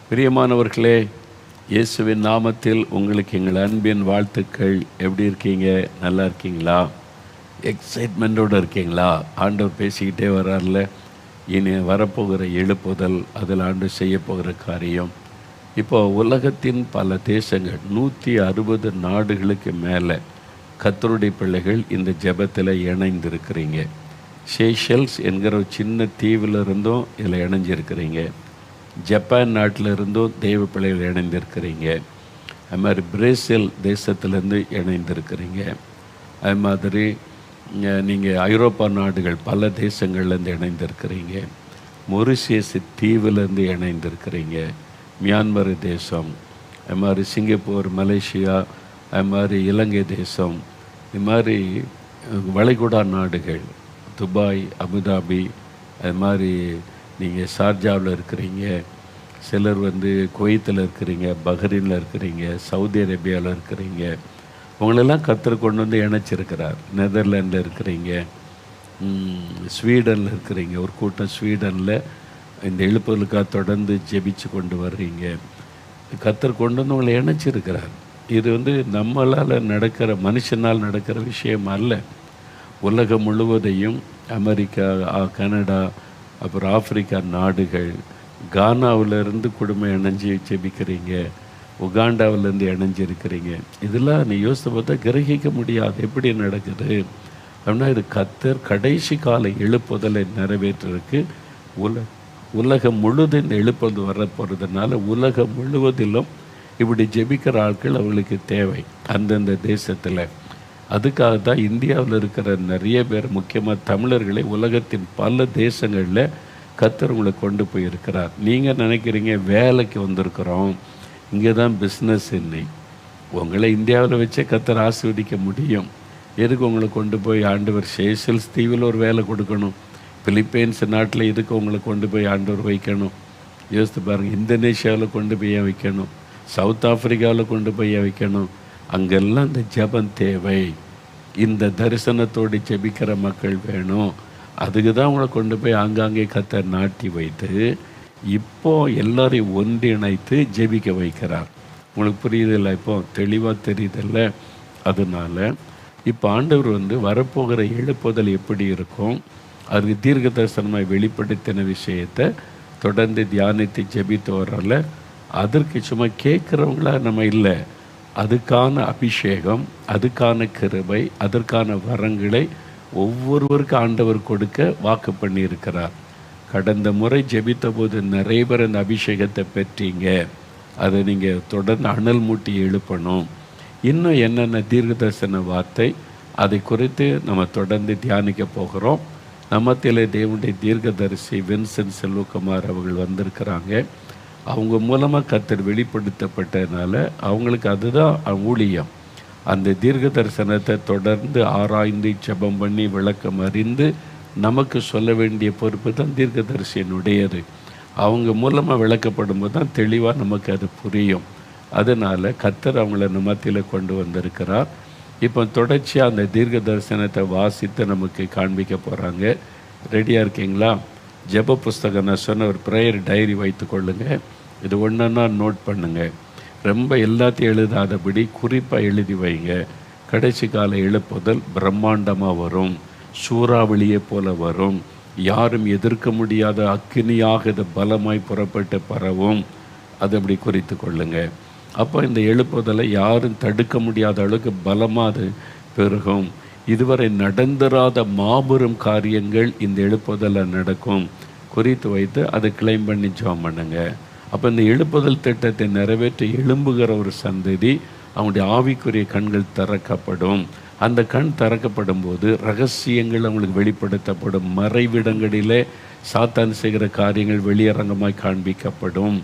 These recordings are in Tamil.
பிரியமானவர்களே, இயேசுவின் நாமத்தில் உங்களுக்கு எங்கள் அன்பின் வாழ்த்துக்கள். எப்படி இருக்கீங்க? நல்லா இருக்கீங்களா? எக்ஸைட்மெண்ட்டோடு இருக்கீங்களா? ஆண்டவர் பேசிக்கிட்டே வர்றார்ல. இனி வரப்போகிற எழுப்புதல், அதில் ஆண்டவர் செய்ய போகிற காரியம். இப்போ உலகத்தின் பல தேசங்கள் 160 நாடுகளுக்கு மேலே கர்த்தருடைய பிள்ளைகள் இந்த ஜெபத்தில் இணைந்திருக்கிறீங்க. ஷேஷல்ஸ் என்கிற ஒரு சின்ன தீவில் இருந்தும் இதில் இணைஞ்சிருக்கிறீங்க. ஜப்பான் நாட்டில் இருந்தும் தெய்வ பிள்ளைகள் இணைந்திருக்கிறீங்க. அது மாதிரி பிரேசில் தேசத்துலேருந்து இணைந்திருக்கிறீங்க. அது மாதிரி நீங்கள் ஐரோப்பா நாடுகள் பல தேசங்கள்லேருந்து இணைந்திருக்கிறீங்க. மொரிஷியஸ் தீவிலேருந்து இணைந்திருக்கிறீங்க. மியான்மர் தேசம், அது மாதிரி சிங்கப்பூர், மலேசியா, அது மாதிரி இலங்கை தேசம், இது மாதிரி வளைகுடா நாடுகள், துபாய், அபுதாபி, அது மாதிரி நீங்கள் ஷார்ஜாவில் இருக்கிறீங்க. சிலர் குவைத்தில் இருக்கிறீங்க, பஹ்ரைனில் இருக்கிறீங்க, சவுதி அரேபியாவில் இருக்கிறீங்க. உங்களெல்லாம் கர்த்தர் கொண்டு வந்து இணைச்சிருக்கிறார். நெதர்லாண்டில் இருக்கிறீங்க, ஸ்வீடனில் இருக்கிறீங்க. ஒரு கூட்டம் ஸ்வீடனில் இந்த எழுப்புதலுக்காக தொடர்ந்து ஜெபிச்சு கொண்டு வர்றீங்க. கர்த்தர் கொண்டு வந்து உங்களை இணைச்சிருக்கிறார். இது நம்மளால் நடக்கிற, மனுஷனால் நடக்கிற விஷயம் அல்ல. உலகம் முழுவதையும், அமெரிக்கா, கனடா, அப்புறம் ஆப்பிரிக்கா நாடுகள், கானாவிலேருந்து குடும்பம் இணைஞ்சி ஜெபிக்கிறீங்க, உகாண்டாவிலேருந்து இணைஞ்சிருக்கிறீங்க. இதெல்லாம் நீ யோசித்து பார்த்தா கிரகிக்க முடியாது எப்படி நடக்குது அப்படின்னா, இது கர்த்தர் கடைசி கால எழுப்புதலை நிறைவேற்றுறதுக்கு உலகம் முழுதும் இந்த எழுப்புதல் வர போகிறதுனால உலகம் முழுவதிலும் இப்படி ஜெபிக்கிற ஆட்கள் அவங்களுக்கு தேவை அந்தந்த தேசத்தில். அதுக்காக தான் இந்தியாவில் இருக்கிற நிறைய பேர், முக்கியமாக தமிழர்களை உலகத்தின் பல தேசங்களில் கர்த்தர் உங்களை கொண்டு போயிருக்கிறார். நீங்கள் நினைக்கிறீங்க வேலைக்கு வந்திருக்கிறோம், இங்கே தான் பிஸ்னஸ். உங்களை இந்தியாவில் வச்சே கர்த்தர் ஆசீர்வதிக்க முடியும். எதுக்கு உங்களை கொண்டு போய் ஆண்டவர் ஷேஷல்ஸ் தீவில் ஒரு வேலை கொடுக்கணும்? பிலிப்பைன்ஸ் நாட்டில் எதுக்கு உங்களை கொண்டு போய் ஆண்டவர் வைக்கணும்? யோசித்து பாருங்கள். இந்தோனேஷியாவில் கொண்டு போய் வைக்கணும், சவுத் ஆஃப்ரிக்காவில் கொண்டு போய் வைக்கணும். அங்கெல்லாம் இந்த ஜெபம் தேவை. இந்த தரிசனத்தோடு ஜெபிக்கிற மக்கள் வேணும். அதுக்கு தான் உங்களை கொண்டு போய் ஆங்காங்கே கர்த்தர் நாட்டி வைத்து இப்போ எல்லாரையும் ஒன்றிணைத்து ஜெபிக்க வைக்கிறார். உங்களுக்கு புரியுதில்லை? இப்போ தெளிவாக தெரியுதில்ல? அதனால் இப்போ ஆண்டவர் வரப்போகிற எழுப்புதல் எப்படி இருக்கும், அதுக்கு தீர்க்க தரிசனமாக வெளிப்படுத்தின விஷயத்தை தொடர்ந்து தியானித்து ஜெபித்து வர்றல. அதற்கு சும்மா கேட்குறவங்களா நம்ம இல்லை. அதுக்கான அபிஷேகம், அதுக்கான கிருபை, அதற்கான வரங்களை ஒவ்வொருவருக்கும் ஆண்டவர் கொடுக்க வாக்கு பண்ணியிருக்கிறார். கடந்த முறை ஜெபித்த போது நிறைய பேர் அந்த அபிஷேகத்தை பெற்றீங்க. அதை நீங்கள் தொடர்ந்து அனல் மூட்டி எழுப்பணும். இன்னும் என்னென்ன தீர்க்க தரிசன வார்த்தை, அதை குறித்து நம்ம தொடர்ந்து தியானிக்க போகிறோம். நம்மத்திலே தேவனுடைய தீர்க்கதரிசி வின்சென்ட் செல்வகுமார் அவர்கள் வந்திருக்கிறாங்க. அவங்க மூலமாக கர்த்தர் வெளிப்படுத்தப்பட்டதுனால அவங்களுக்கு அதுதான் ஊழியம். அந்த தீர்க்க தரிசனத்தை தொடர்ந்து ஆராய்ந்து ஜெபம் பண்ணி விளக்கம் அறிந்து நமக்கு சொல்ல வேண்டிய பொறுப்பு தான் தீர்க்கதரிசியினுடையது. அவங்க மூலமாக விளக்கப்படும் போது தான் தெளிவாக நமக்கு அது புரியும். அதனால் கர்த்தர் அவங்கள மத்தியில் கொண்டு வந்திருக்கிறார். இப்போ தொடர்ச்சியாக அந்த தீர்க்க தரிசனத்தை வாசித்து நமக்கு காண்பிக்க போகிறாங்க. ரெடியாக இருக்கீங்களா? ஜெப புஸ்தகம் நான் சொன்ன ஒரு ப்ரேயர் டைரி வைத்து கொள்ளுங்கள். இது ஒன்றா நோட் பண்ணுங்கள். ரொம்ப எல்லாத்தையும் எழுதாதபடி குறிப்பாக எழுதி வைங்க. கடைசி கால எழுப்புதல் பிரம்மாண்டமாக வரும், சூறாவளியை போல வரும், யாரும் எதிர்க்க முடியாத அக்கினியாக இது பலமாய் புறப்பட்டு பரவும். அது அப்படி குறித்து கொள்ளுங்க. அப்போ இந்த எழுப்புதலை யாரும் தடுக்க முடியாத அளவுக்கு பலமாக அது பெருகும். இதுவரை நடந்திராத மாபெரும் காரியங்கள் இந்த எழுப்புதலில் நடக்கும். குறித்து வைத்து அதை கிளைம் பண்ணி ஜெபம் பண்ணுங்க. அப்போ இந்த எழுப்புதல் திட்டத்தை நிறைவேற்றி எழும்புகிற ஒரு சந்ததி, அவங்களுடைய ஆவிக்குரிய கண்கள் திறக்கப்படும். அந்த கண் திறக்கப்படும் போது ரகசியங்கள் அவங்களுக்கு வெளிப்படுத்தப்படும். மறைவிடங்களிலே சாத்தான் செய்கிற காரியங்கள் வெளியரங்கமாய் காண்பிக்கப்படும்.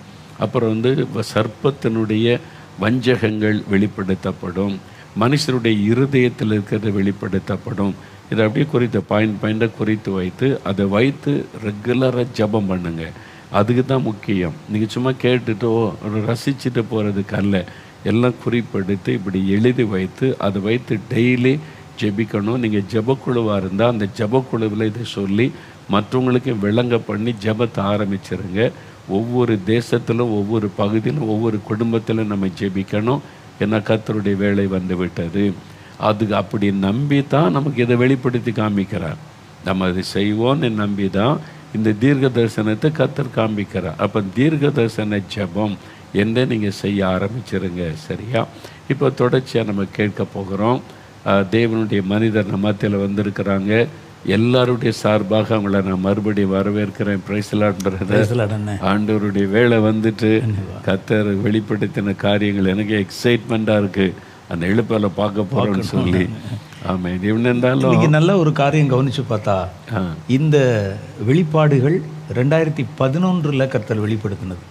அப்புறம் சர்ப்பத்தினுடைய வஞ்சகங்கள் வெளிப்படுத்தப்படும். மனுஷருடைய இருதயத்தில் இருக்கிறது வெளிப்படுத்தப்படும். இதை அப்படியே பாயிண்டாக குறித்து வைத்து அதை வைத்து ரெகுலராக ஜெபம் பண்ணுங்க. அதுக்கு தான் முக்கியம். நீங்கள் சும்மா கேட்டுட்டு ரசிச்சுட்டு போகிறதுக்கு அல்ல. எல்லாம் குறிப்பெடுத்து இப்படி எழுதி வைத்து அதை வைத்து டெய்லி ஜெபிக்கணும். நீங்கள் ஜெபக்குழுவாக இருந்தால் அந்த ஜெபக்குழுவில் இதை சொல்லி மற்றவங்களுக்கு விளங்க பண்ணி ஜெபத்தை ஆரம்பிச்சிருங்க. ஒவ்வொரு தேசத்திலும், ஒவ்வொரு பகுதியிலும், ஒவ்வொரு குடும்பத்திலும் நம்ம ஜெபிக்கணும். ஏன்னா கர்த்தருடைய வேலை வந்து விட்டது. அதுக்கு அப்படி நம்பி தான் நமக்கு இதை வெளிப்படுத்தி காமிக்கிறார். நம்ம அதை செய்வோன்னு நம்பி தான் இந்த தீர்க்க தரிசனத்தை கர்த்தர் காண்பிக்கிறார். அப்போ தீர்க்க தரிசன ஜெபம் என்ன நீங்கள் செய்ய ஆரம்பிச்சிருங்க. சரியா? இப்போ தொடர்ச்சியாக நம்ம கேட்க போகிறோம். தேவனுடைய மனிதர் நம்ம மத்தியில் வந்திருக்கிறாங்க. எல்லாருடைய சார்பாக அவங்கள நான் மறுபடியும் வரவேற்கிறேன். Praise lord brother. ஆண்டவருடைய வேலை வந்துட்டு கர்த்தர் வெளிப்படுத்தின காரியங்கள் எனக்கு எக்ஸைட்மெண்ட்டாக இருக்குது. அந்த எழுப்பால் பார்க்க போகிறோன்னு சொல்லி. ஆமாம். இது என்ன இருந்தாலும் நீங்கள் நல்ல ஒரு காரியம் கவனித்து பார்த்தா, இந்த வெளிப்பாடுகள் 2011 கர்த்தர் வெளிப்படுத்தினது.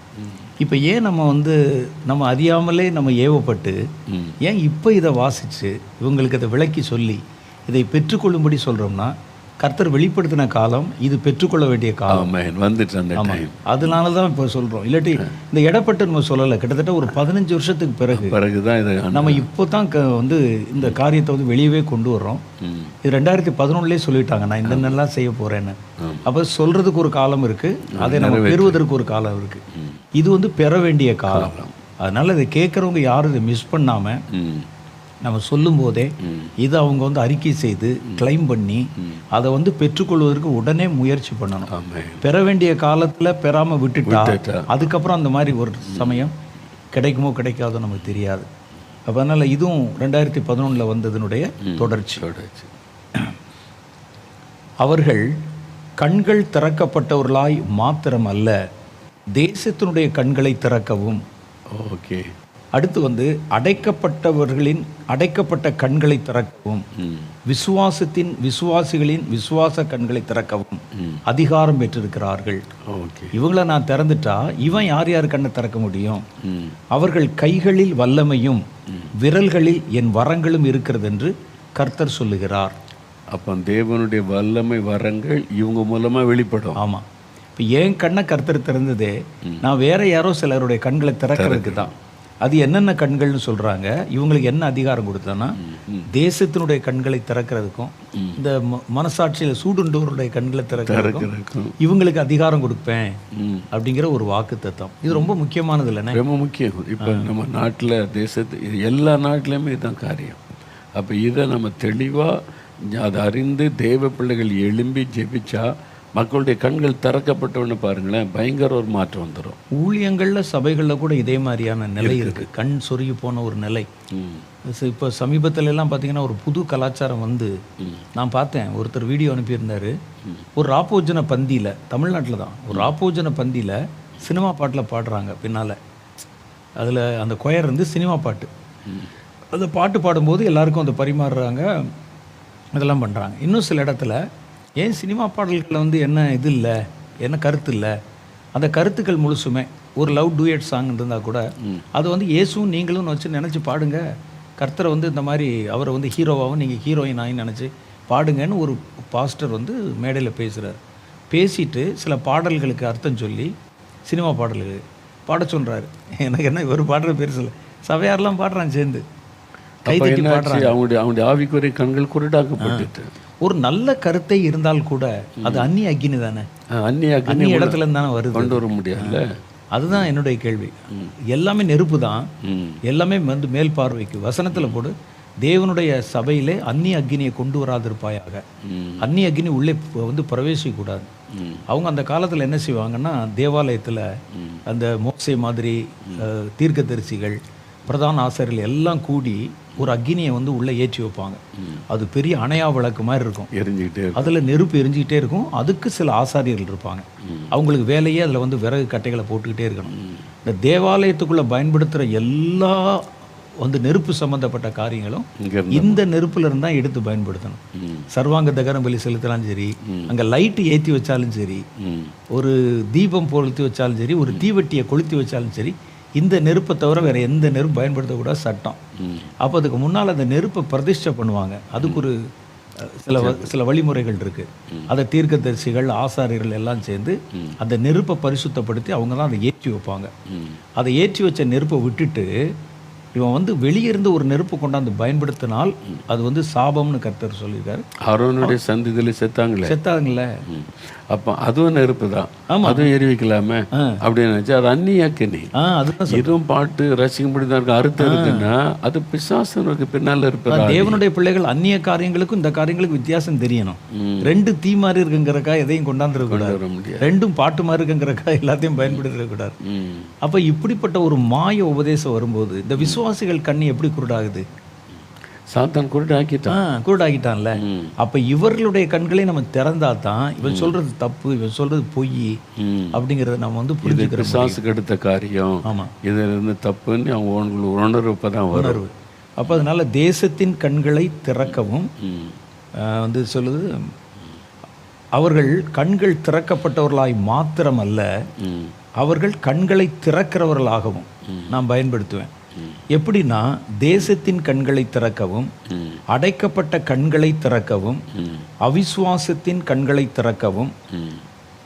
இப்போ ஏன் நம்ம அறியாமலே நம்ம ஏவப்பட்டு ஏன் இப்போ இதை வாசித்து இவங்களுக்கு அதை விளக்கி சொல்லி இதை பெற்றுக்கொள்ளும்படி சொல்கிறோம்னா, கர்த்தர் வெளிப்படுத்தின காலம் இது, பெற்றுக்கொள்ள வேண்டிய காலம் வந்துட்டு. அதனால தான் இப்போ சொல்கிறோம். இல்லாட்டி இந்த இடப்பட்டு நம்ம சொல்லலை. கிட்டத்தட்ட ஒரு 15 வருஷத்துக்கு பிறகுதான் இது நம்ம இப்போ தான் இந்த காரியத்தை வெளியவே கொண்டு வர்றோம். இது 2011 சொல்லிட்டாங்க, நான் இந்த நல்லா செய்ய போகிறேன்னு. அப்போ சொல்கிறதுக்கு ஒரு காலம் இருக்குது, அதை நம்ம பெறுவதற்கு ஒரு காலம் இருக்குது. இது பெற வேண்டிய காலம். அதனால் இதை கேட்குறவங்க யாரும் இதை மிஸ் பண்ணாமல் நம்ம சொல்லும் போதே இதை அவங்க அறிக்கை செய்து கிளைம் பண்ணி அதை பெற்றுக்கொள்வதற்கு உடனே முயற்சி பண்ணணும். பெற வேண்டிய காலத்தில் பெறாமல் விட்டுட்டா அதுக்கப்புறம் அந்த மாதிரி ஒரு சமயம் கிடைக்குமோ கிடைக்காதோ நமக்கு தெரியாது. அப்போ அதனால் இதுவும் 2011 வந்ததனுடைய தொடர்ச்சி. அவர்கள் கண்கள் திறக்கப்பட்டவர்களாய் மாத்திரம் அல்ல, தேசத்தினுடைய கண்களை திறக்கவும். ஓகே. அடுத்து அடைக்கப்பட்டவர்களின் அடைக்கப்பட்ட கண்களை திறக்கவும், விசுவாசிகளின் விசுவாச கண்களை திறக்கவும் அதிகாரம் பெற்றிருக்கிறார்கள். இவங்களை நான் திறந்துட்டா இவன் யார் யார் கண்ணை திறக்க முடியும்? அவர்கள் கைகளில் வல்லமையும் விரல்களில் என் வரங்களும் இருக்கிறது என்று கர்த்தர் சொல்லுகிறார். அப்போ தேவனுடைய வல்லமை வரங்கள் இவங்க மூலமா வெளிப்படும். ஆமாம். இப்போ என் கண்ணை கர்த்தர் திறந்ததே நான் வேற யாரோ சிலருடைய கண்களை திறக்கிறதுக்கு தான். அது என்னென்ன கண்கள்னு சொல்கிறாங்க. இவங்களுக்கு என்ன அதிகாரம் கொடுத்தேன்னா, தேசத்தினுடைய கண்களை திறக்கிறதுக்கும் இந்த மனசாட்சியில் சூடுண்டவருடைய கண்களை திறக்கிறதுக்கும் இவங்களுக்கு அதிகாரம் கொடுப்பேன் அப்படிங்கிற ஒரு வாக்கு தத்துவம். இது ரொம்ப முக்கியமானது இல்லைன்னா? ரொம்ப முக்கியம். இப்போ நம்ம நாட்டில் எல்லா நாட்டிலையுமே இதுதான் காரியம். அப்போ இதை நம்ம தெளிவாக அதை அறிந்து தேவ பிள்ளைகள் எழும்பி ஜெபிச்சா மக்களுடைய கண்கள் திறக்கப்பட்டவன்னு பாருங்களேன், பயங்கர ஒரு மாற்றம் வந்துடும். ஊழியங்களில் சபைகளில் கூட இதே மாதிரியான நிலை இருக்குது. கண் சொருகி போன ஒரு நிலை. இப்போ சமீபத்துல எல்லாம் பார்த்தீங்கன்னா ஒரு புது கலாச்சாரம் நான் பார்த்தேன். ஒருத்தர் வீடியோ அனுப்பியிருந்தார். ஒரு ராப்போஜன பந்தியில், தமிழ்நாட்டில் தான், ஒரு ராப்போஜன பந்தியில் சினிமா பாட்டில் பாடுறாங்க. பின்னால் அதில் அந்த கொயர் சினிமா பாட்டு, அந்த பாட்டு பாடும்போது எல்லாருக்கும் அதை பரிமாறுறாங்க, இதெல்லாம் பண்ணுறாங்க. இன்னும் சில இடத்துல ஏன் சினிமா பாடல்களில் என்ன இது இல்லை, என்ன கருத்து இல்லை, அந்த கருத்துக்கள் முழுசுமே ஒரு லவ் டூயட் சாங் இருந்தால் கூட அது இயேசுவும் நீங்களும் வச்சு நினச்சி பாடுங்க. கர்த்தரை இந்த மாதிரி அவரை ஹீரோவாகவும் நீங்கள் ஹீரோயின் ஆகின்னு நினச்சி பாடுங்கன்னு ஒரு பாஸ்டர் மேடையில் பேசுகிறார். பேசிட்டு சில பாடல்களுக்கு அர்த்தம் சொல்லி சினிமா பாடல்கள் பாட சொல்கிறாரு. எனக்கு என்ன ஒரு பாடுற பெருசில் சபையாரெலாம் பாடுறான் சேர்ந்து கைதட்டி பாடுறாங்க. அவங்களுடைய ஆவிக்குரிய கண்கள் குருடாக்கப்பட்டு ஒரு நல்ல கருத்தை இருந்தால் கூட அது அந்நிய அக்கினி தானே, அந்நிய இடத்துல தானே வருது, கொண்டு வர முடியல. அதுதான் என்னுடைய கேள்வி. எல்லாமே நெருப்பு தான், எல்லாமே மேல் பார்வைக்கு. வசனத்தில் போடு, தேவனுடைய சபையிலே அந்நிய அக்னியை கொண்டு வராதிருப்பாயாக. அந்நிய அக்னி உள்ளே பிரவேசிக்கக்கூடாது. அவங்க அந்த காலத்தில் என்ன செய்வாங்கன்னா, தேவாலயத்தில் அந்த மோசே மாதிரி தீர்க்கதரிசிகள், பிரதான ஆசிரியர்கள் எல்லாம் கூடி ஒரு அக்னியை உள்ளே ஏற்றி வைப்பாங்க. அது பெரிய அணையா விளக்கு மாதிரி இருக்கும், எரிஞ்சிக்கிட்டே, அதில் நெருப்பு எரிஞ்சிக்கிட்டே இருக்கும். அதுக்கு சில ஆசாரியர்கள் இருப்பாங்க. அவங்களுக்கு வேலையே அதில் விறகு கட்டைகளை போட்டுக்கிட்டே இருக்கணும். இந்த தேவாலயத்துக்குள்ளே பயன்படுத்துகிற எல்லா நெருப்பு சம்மந்தப்பட்ட காரியங்களும் இந்த நெருப்புல இருந்தால் எடுத்து பயன்படுத்தணும். சர்வாங்க தகரம் பலி செலுத்தினாலும் சரி, அங்கே லைட்டு ஏற்றி வச்சாலும் சரி, ஒரு தீபம் கொளுத்தி வச்சாலும் சரி, ஒரு தீவட்டியை கொளுத்தி வச்சாலும் சரி, இந்த நெருப்பை தவிர வேறு எந்த நெருப்பு பயன்படுத்தக்கூட சட்டம். அப்போ அதுக்கு முன்னால் அந்த நெருப்பை பிரதிஷ்டை பண்ணுவாங்க. அதுக்கு ஒரு சில வழிமுறைகள் இருக்குது. அதை தீர்க்கதரிசிகள் ஆசாரியர்கள் எல்லாம் சேர்ந்து அந்த நெருப்பை பரிசுத்தப்படுத்தி அவங்க தான் அதை ஏற்றி வைப்பாங்க. அதை ஏற்றி வச்ச நெருப்பை விட்டுட்டு இவன் வந்து வெளியே இருந்து ஒரு நெருப்பு கொண்டாந்து பயன்படுத்தினால் அது வந்து சாபம்னு கர்த்தர் சொல்லியிருக்காரு. ஆரோனுடைய சந்ததியில செத்தாங்களே, செத்தாங்கல்ல, அப்போ அதுவும் நெருப்பு தான், அதுவும் எரிவிக்கலாமே அப்படின்னு நினைச்சு அது அந்நியாக்கினி. அதுதான் இதுவும் பாட்டு ரசிக்கும்படி தான் இருக்கு. அர்த்தம் இருக்குன்னா அது பிசாசனுக்கு பின்னால் இருப்பதா. தேவனுடைய பிள்ளைகள் அந்நிய காரியங்களுக்கும் இந்த காரியங்களுக்கும் வித்தியாசம் தெரியணும். ரெண்டு தீ மாதிரி இருக்குங்கிறக்கா எதையும் கொண்டாந்துடக்கூடாது, ரெண்டும் பாட்டு மாதிரி இருக்குங்கிறக்கா எல்லாத்தையும் பயன்படுத்திடக்கூடாது. அப்போ இப்படிப்பட்ட ஒரு மாய உபதேசம் வரும்போது இந்த விசுவாசிகள் கண்ணி எப்படி குருடாகுது? சாத்தான் குருடாகிட்டான்ல. அப்ப இவர்களுடைய கண்களை நம்ம திறந்தா தான் இவன் சொல்றது தப்பு, இவன் சொல்றது பொய் அப்படிங்கறத நம்ம வந்து புரிஞ்சுக்கிற பிசாசுக்கு எடுத்த காரியம். ஆமா, இதுல இருந்து தப்புன்னு அவங்க உணர்வு இப்பதான் உணர்வு. அப்ப அதனால தேசத்தின் கண்களை திறக்கவும் வந்து சொல்லுது, அவர்கள் கண்கள் திறக்கப்பட்டவர்களாய் மாத்திரமல்ல, அவர்கள் கண்களை திறக்கிறவர்களாகவும் நான் பயன்படுத்துவேன். எப்படின்னா தேசத்தின் கண்களை திறக்கவும், அடைக்கப்பட்ட கண்களை திறக்கவும், அவிசுவாசத்தின் கண்களை திறக்கவும்.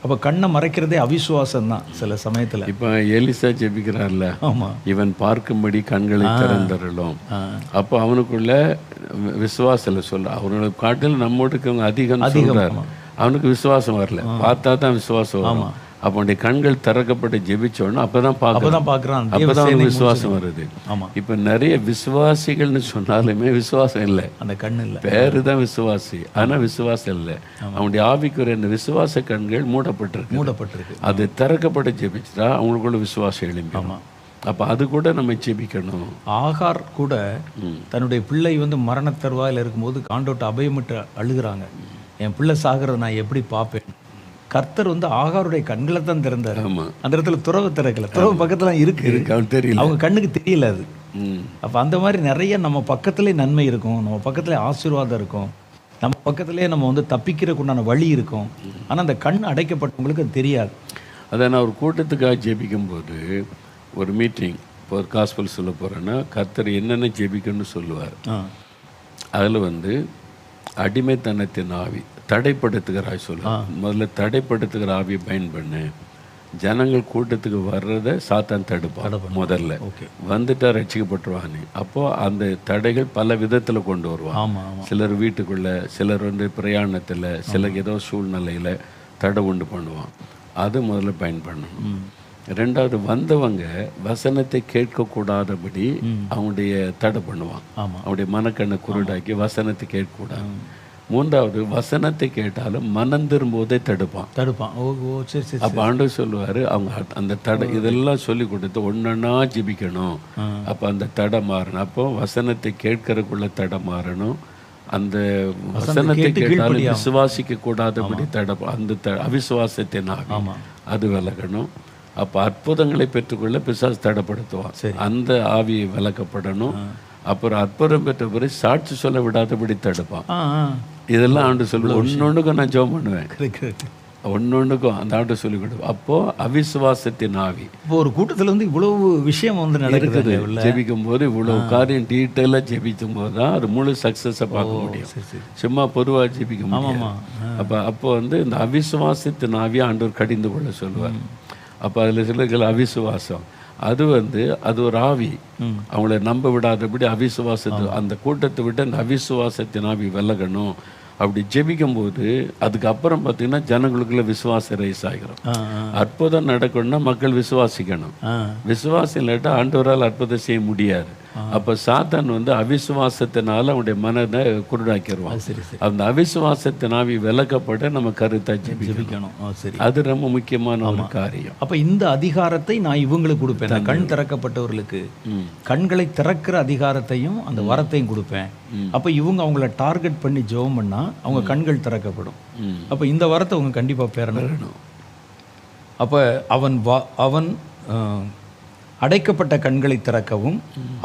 அப்ப கண்ணை மறைக்கிறதே அவிசுவாசம் தான் சில சமயத்துல. இப்ப எலிசா ஜெபிக்கிறார்ல, ஆமா, இவன் பார்க்கும்படி கண்களை திறந்தருளும். அப்போ அவனுக்குள்ள விசுவாசம் சொல்ல, அவனுடைய காட்டில் நம்மோடு அதிகம் சொல்றாரு. அவனுக்கு விசுவாசம் வரல, பார்த்தா தான் விசுவாசம் வரும். அவனுடைய கண்கள் திறக்கப்பட்டு ஜெபிச்சோன்னா அப்பதான் பார்க்குறான், அப்பதான் விசுவாசம் வருது. இப்ப நிறைய விசுவாசிகள்னு சொன்னாலுமே விசுவாசம் இல்லை, அந்த கண் இல்லை, பேரு தான் விசுவாசி, ஆனா விசுவாசம் இல்லை. அவனுடைய ஆவிக்குரிய அந்த விசுவாச கண்கள் மூடப்பட்டிருக்கு. அது திறக்கப்பட்டு ஜெபிச்சா அவங்களுக்குள்ள விசுவாசம் எழும்பி. அப்ப அது கூட நம்ம ஜெபிக்கணும். ஆகார் கூட தன்னுடைய பிள்ளை வந்து மரண தருவாயில் இருக்கும்போது ஆண்டவர்ட்ட அபயமிட்டு அழுகிறாங்க, என் பிள்ளை சாகிறத நான் எப்படி பார்ப்பேன். கர்த்தர் வந்து ஆகாருடைய கண்களை தான் திறந்தார். அந்த இடத்துல துறவு திறக்கல, துறவு பக்கத்துல இருக்கு, தெரியல, அவங்க கண்ணுக்கு தெரியல அது. அப்ப அந்த மாதிரி நிறைய நம்ம பக்கத்திலே நன்மை இருக்கும், நம்ம பக்கத்திலே ஆசீர்வாதம் இருக்கும், நம்ம பக்கத்திலே நம்ம வந்து தப்பிக்கிறதுக்குண்டான வழி இருக்கும். ஆனா அந்த கண் அடைக்கப்பட்டவங்களுக்கு அது தெரியாது. அதை நான் ஒரு கூட்டத்துக்காக ஜெபிக்கும் போது, ஒரு மீட்டிங், இப்போ ஒரு காஸ்பல் சொல்ல போறேன்னா கர்த்தர் என்னென்ன ஜெபிக்கணும்னு சொல்லுவார். அதுல வந்து அடிமைத்தனத்தின் ஆவி, தடைப்படுத்துகிற ஆவி சொல்லுவார். முதல்ல தடைப்படுத்துகிற ஆவியை பயன் பண்ணு. ஜனங்கள் கூட்டத்துக்கு வர்றதை சாத்தான் தடுப்பான். முதல்ல வந்துட்டா ரட்சிக்கப்பட்டுருவானே. அப்போ அந்த தடைகள் பல விதத்துல கொண்டு வருவான். சிலர் வீட்டுக்குள்ள, சிலர் வந்து பிரயாணத்துல, சிலர் ஏதோ சூழ்நிலையில தடை உண்டு பண்ணுவான். அது முதல்ல பயன் பண்ணணும். ரெண்டாவது, வந்தவங்க வசனத்தை கேட்கக்கூடாதபடி அவங்களுடைய தடை பண்ணுவான். அவனுடைய மனக்கண்ணை குருடாக்கி வசனத்தை கேட்கக்கூடாது. மூன்றாவது, வசனத்தை கேட்டாலும் மனம் திரும்புவதை தடுப்பான். அப்போ ஆண்டவர் சொல்லுவாரு, அவங்க அந்த தடை இதெல்லாம் சொல்லி கொடுத்து ஒன்னொன்னா ஜெபிக்கணும். அப்போ அந்த தடை மாறணும். அப்போ வசனத்தை கேட்கறதுக்குள்ள தடை மாறணும். அந்த வசனத்தை கேட்டாலும் விசுவாசிக்க கூடாதபடி தடை, அந்த அவிசுவாசத்தை அது விலகணும். அப்போ அற்புதங்களை பெற்றுக்கொள்ள பிசாசு தடைப்படுத்துவான். அந்த ஆவி விலக்கப்படணும். அப்புறம் அற்புதம் பெற்ற பிறகு சாட்சி சொல்ல விடாதபடி தடுப்பான். இதெல்லாம் ஆண்டு சொல்லுவேன். ஒன்னொன்றுக்கும் நான் ஜெபம் பண்ணுவேன், ஒன்னொன்றுக்கும் அந்த ஆண்டு சொல்லி கொடுப்பேன். அப்போ அவிசுவாசத்தின் ஆவி. இப்போ ஒரு கூட்டத்தில் வந்து இவ்வளவு விஷயம் வந்து நடக்குது. ஜெபிக்கும் போது இவ்வளவு காரியம் டீட்டெயிலாக ஜெபிக்கும் போது தான் அது முழு சக்ஸஸை பார்க்க முடியும். சும்மா பொதுவாக ஜெபிக்க முடியும். அப்போ வந்து இந்த அவிசுவாசத்தின் ஆவியை ஆண்டவர் கடிந்து கொள்ள சொல்லுவார். அப்போ அதில் சிலர்கள் அவிசுவாசம், அது வந்து அது ஒரு ஆவி, அவங்கள நம்ப விடாதபடி அவிசுவாசத்தை, அந்த கூட்டத்தை விட்டு அந்த அவிசுவாசத்தின் ஆவி விலகணும். அப்படி ஜெபிக்கும் போது அதுக்கப்புறம் பார்த்தீங்கன்னா ஜனங்களுக்குள்ள விசுவாச ரைஸ் ஆகிரும். அற்புதம் நடக்கணும்னா மக்கள் விசுவாசிக்கணும். விசுவாசம் இல்லாட்டா ஆண்டவரால் அற்புதம் செய்ய முடியாது. அப்போ சாத்தான் வந்து அவிசுவாசத்தினால அவனுடைய மனதை குருடாக்கிடுவான். அந்த அவிசுவாசத்தின் ஆவி விலக்கப்பட நம்ம கருத்தா ஜெபிக்கணும். அது ரொம்ப முக்கியமான ஒரு காரியம். அப்போ இந்த அதிகாரத்தை நான் இவங்களுக்கு கொடுப்பேன், கண் திறக்கப்பட்டவர்களுக்கு கண்களை திறக்கிற அதிகாரத்தையும் அந்த வரத்தையும் கொடுப்பேன். அப்போ இவங்க அவங்கள டார்கெட் பண்ணி ஜெபம் பண்ணா அவங்க கண்கள் திறக்கப்படும். அப்போ இந்த வரத்தை அவங்க கண்டிப்பாக பெறணும். அப்போ அவன் அடைக்கப்பட்ட கண்களை திறக்கவும்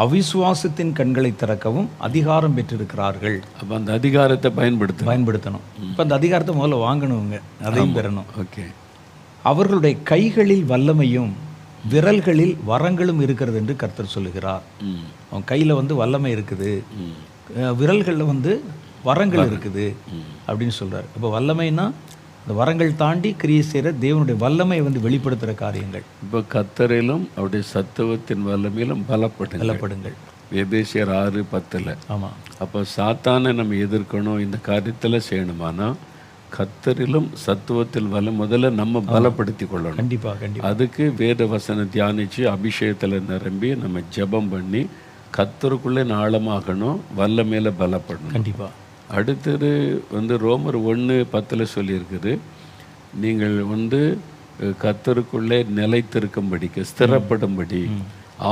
அவிசுவாசத்தின் கண்களை திறக்கவும் அதிகாரம் பெற்றிருக்கிறார்கள். அப்போ அந்த அதிகாரத்தை பயன்படுத்தணும். இப்போ அந்த அதிகாரத்தை முதல்ல வாங்கணுங்க, அதையும் பெறணும். ஓகே. அவர்களுடைய கைகளில் வல்லமையும் விரல்களில் வரங்களும் இருக்கிறது என்று கர்த்தர் சொல்லுகிறார். அவன் கையில் வந்து வல்லமை இருக்குது, விரல்களில் வந்து வரங்கள் இருக்குது அப்படின்னு சொல்கிறார். இப்போ வல்லமைன்னா இந்த வரங்கள் தாண்டி கிரியை செய்கிற தேவனுடைய வல்லமை வந்து வெளிப்படுத்துகிற காரியங்கள். இப்போ கர்த்தரிலும் அவருடைய சத்துவத்தின் வல்லமையிலும் பலப்படுங்கள். எபேசியர் 6:10. ஆமாம். அப்போ சாத்தானை நம்ம எதிர்க்கணும், இந்த காரியத்தில் செய்யணுமானா கர்த்தரிலும் சத்துவத்தில் முதல்ல நம்ம பலப்படுத்தி கொள்ளணும். கண்டிப்பாக. அதுக்கு வேத வசனம் தியானித்து அபிஷேகத்தில் நிரம்பி நம்ம ஜெபம் பண்ணி கர்த்தருக்குள்ளே ஆழமாகணும், வல்லமையில பலப்படணும். கண்டிப்பாக. அடுத்தது வந்து ரோமர் 1:10 சொல்லியிருக்குது, நீங்கள் வந்து கர்த்தருக்குள்ளே நிலைத்திருக்கும்படிக்கு ஸ்திரப்படும்படி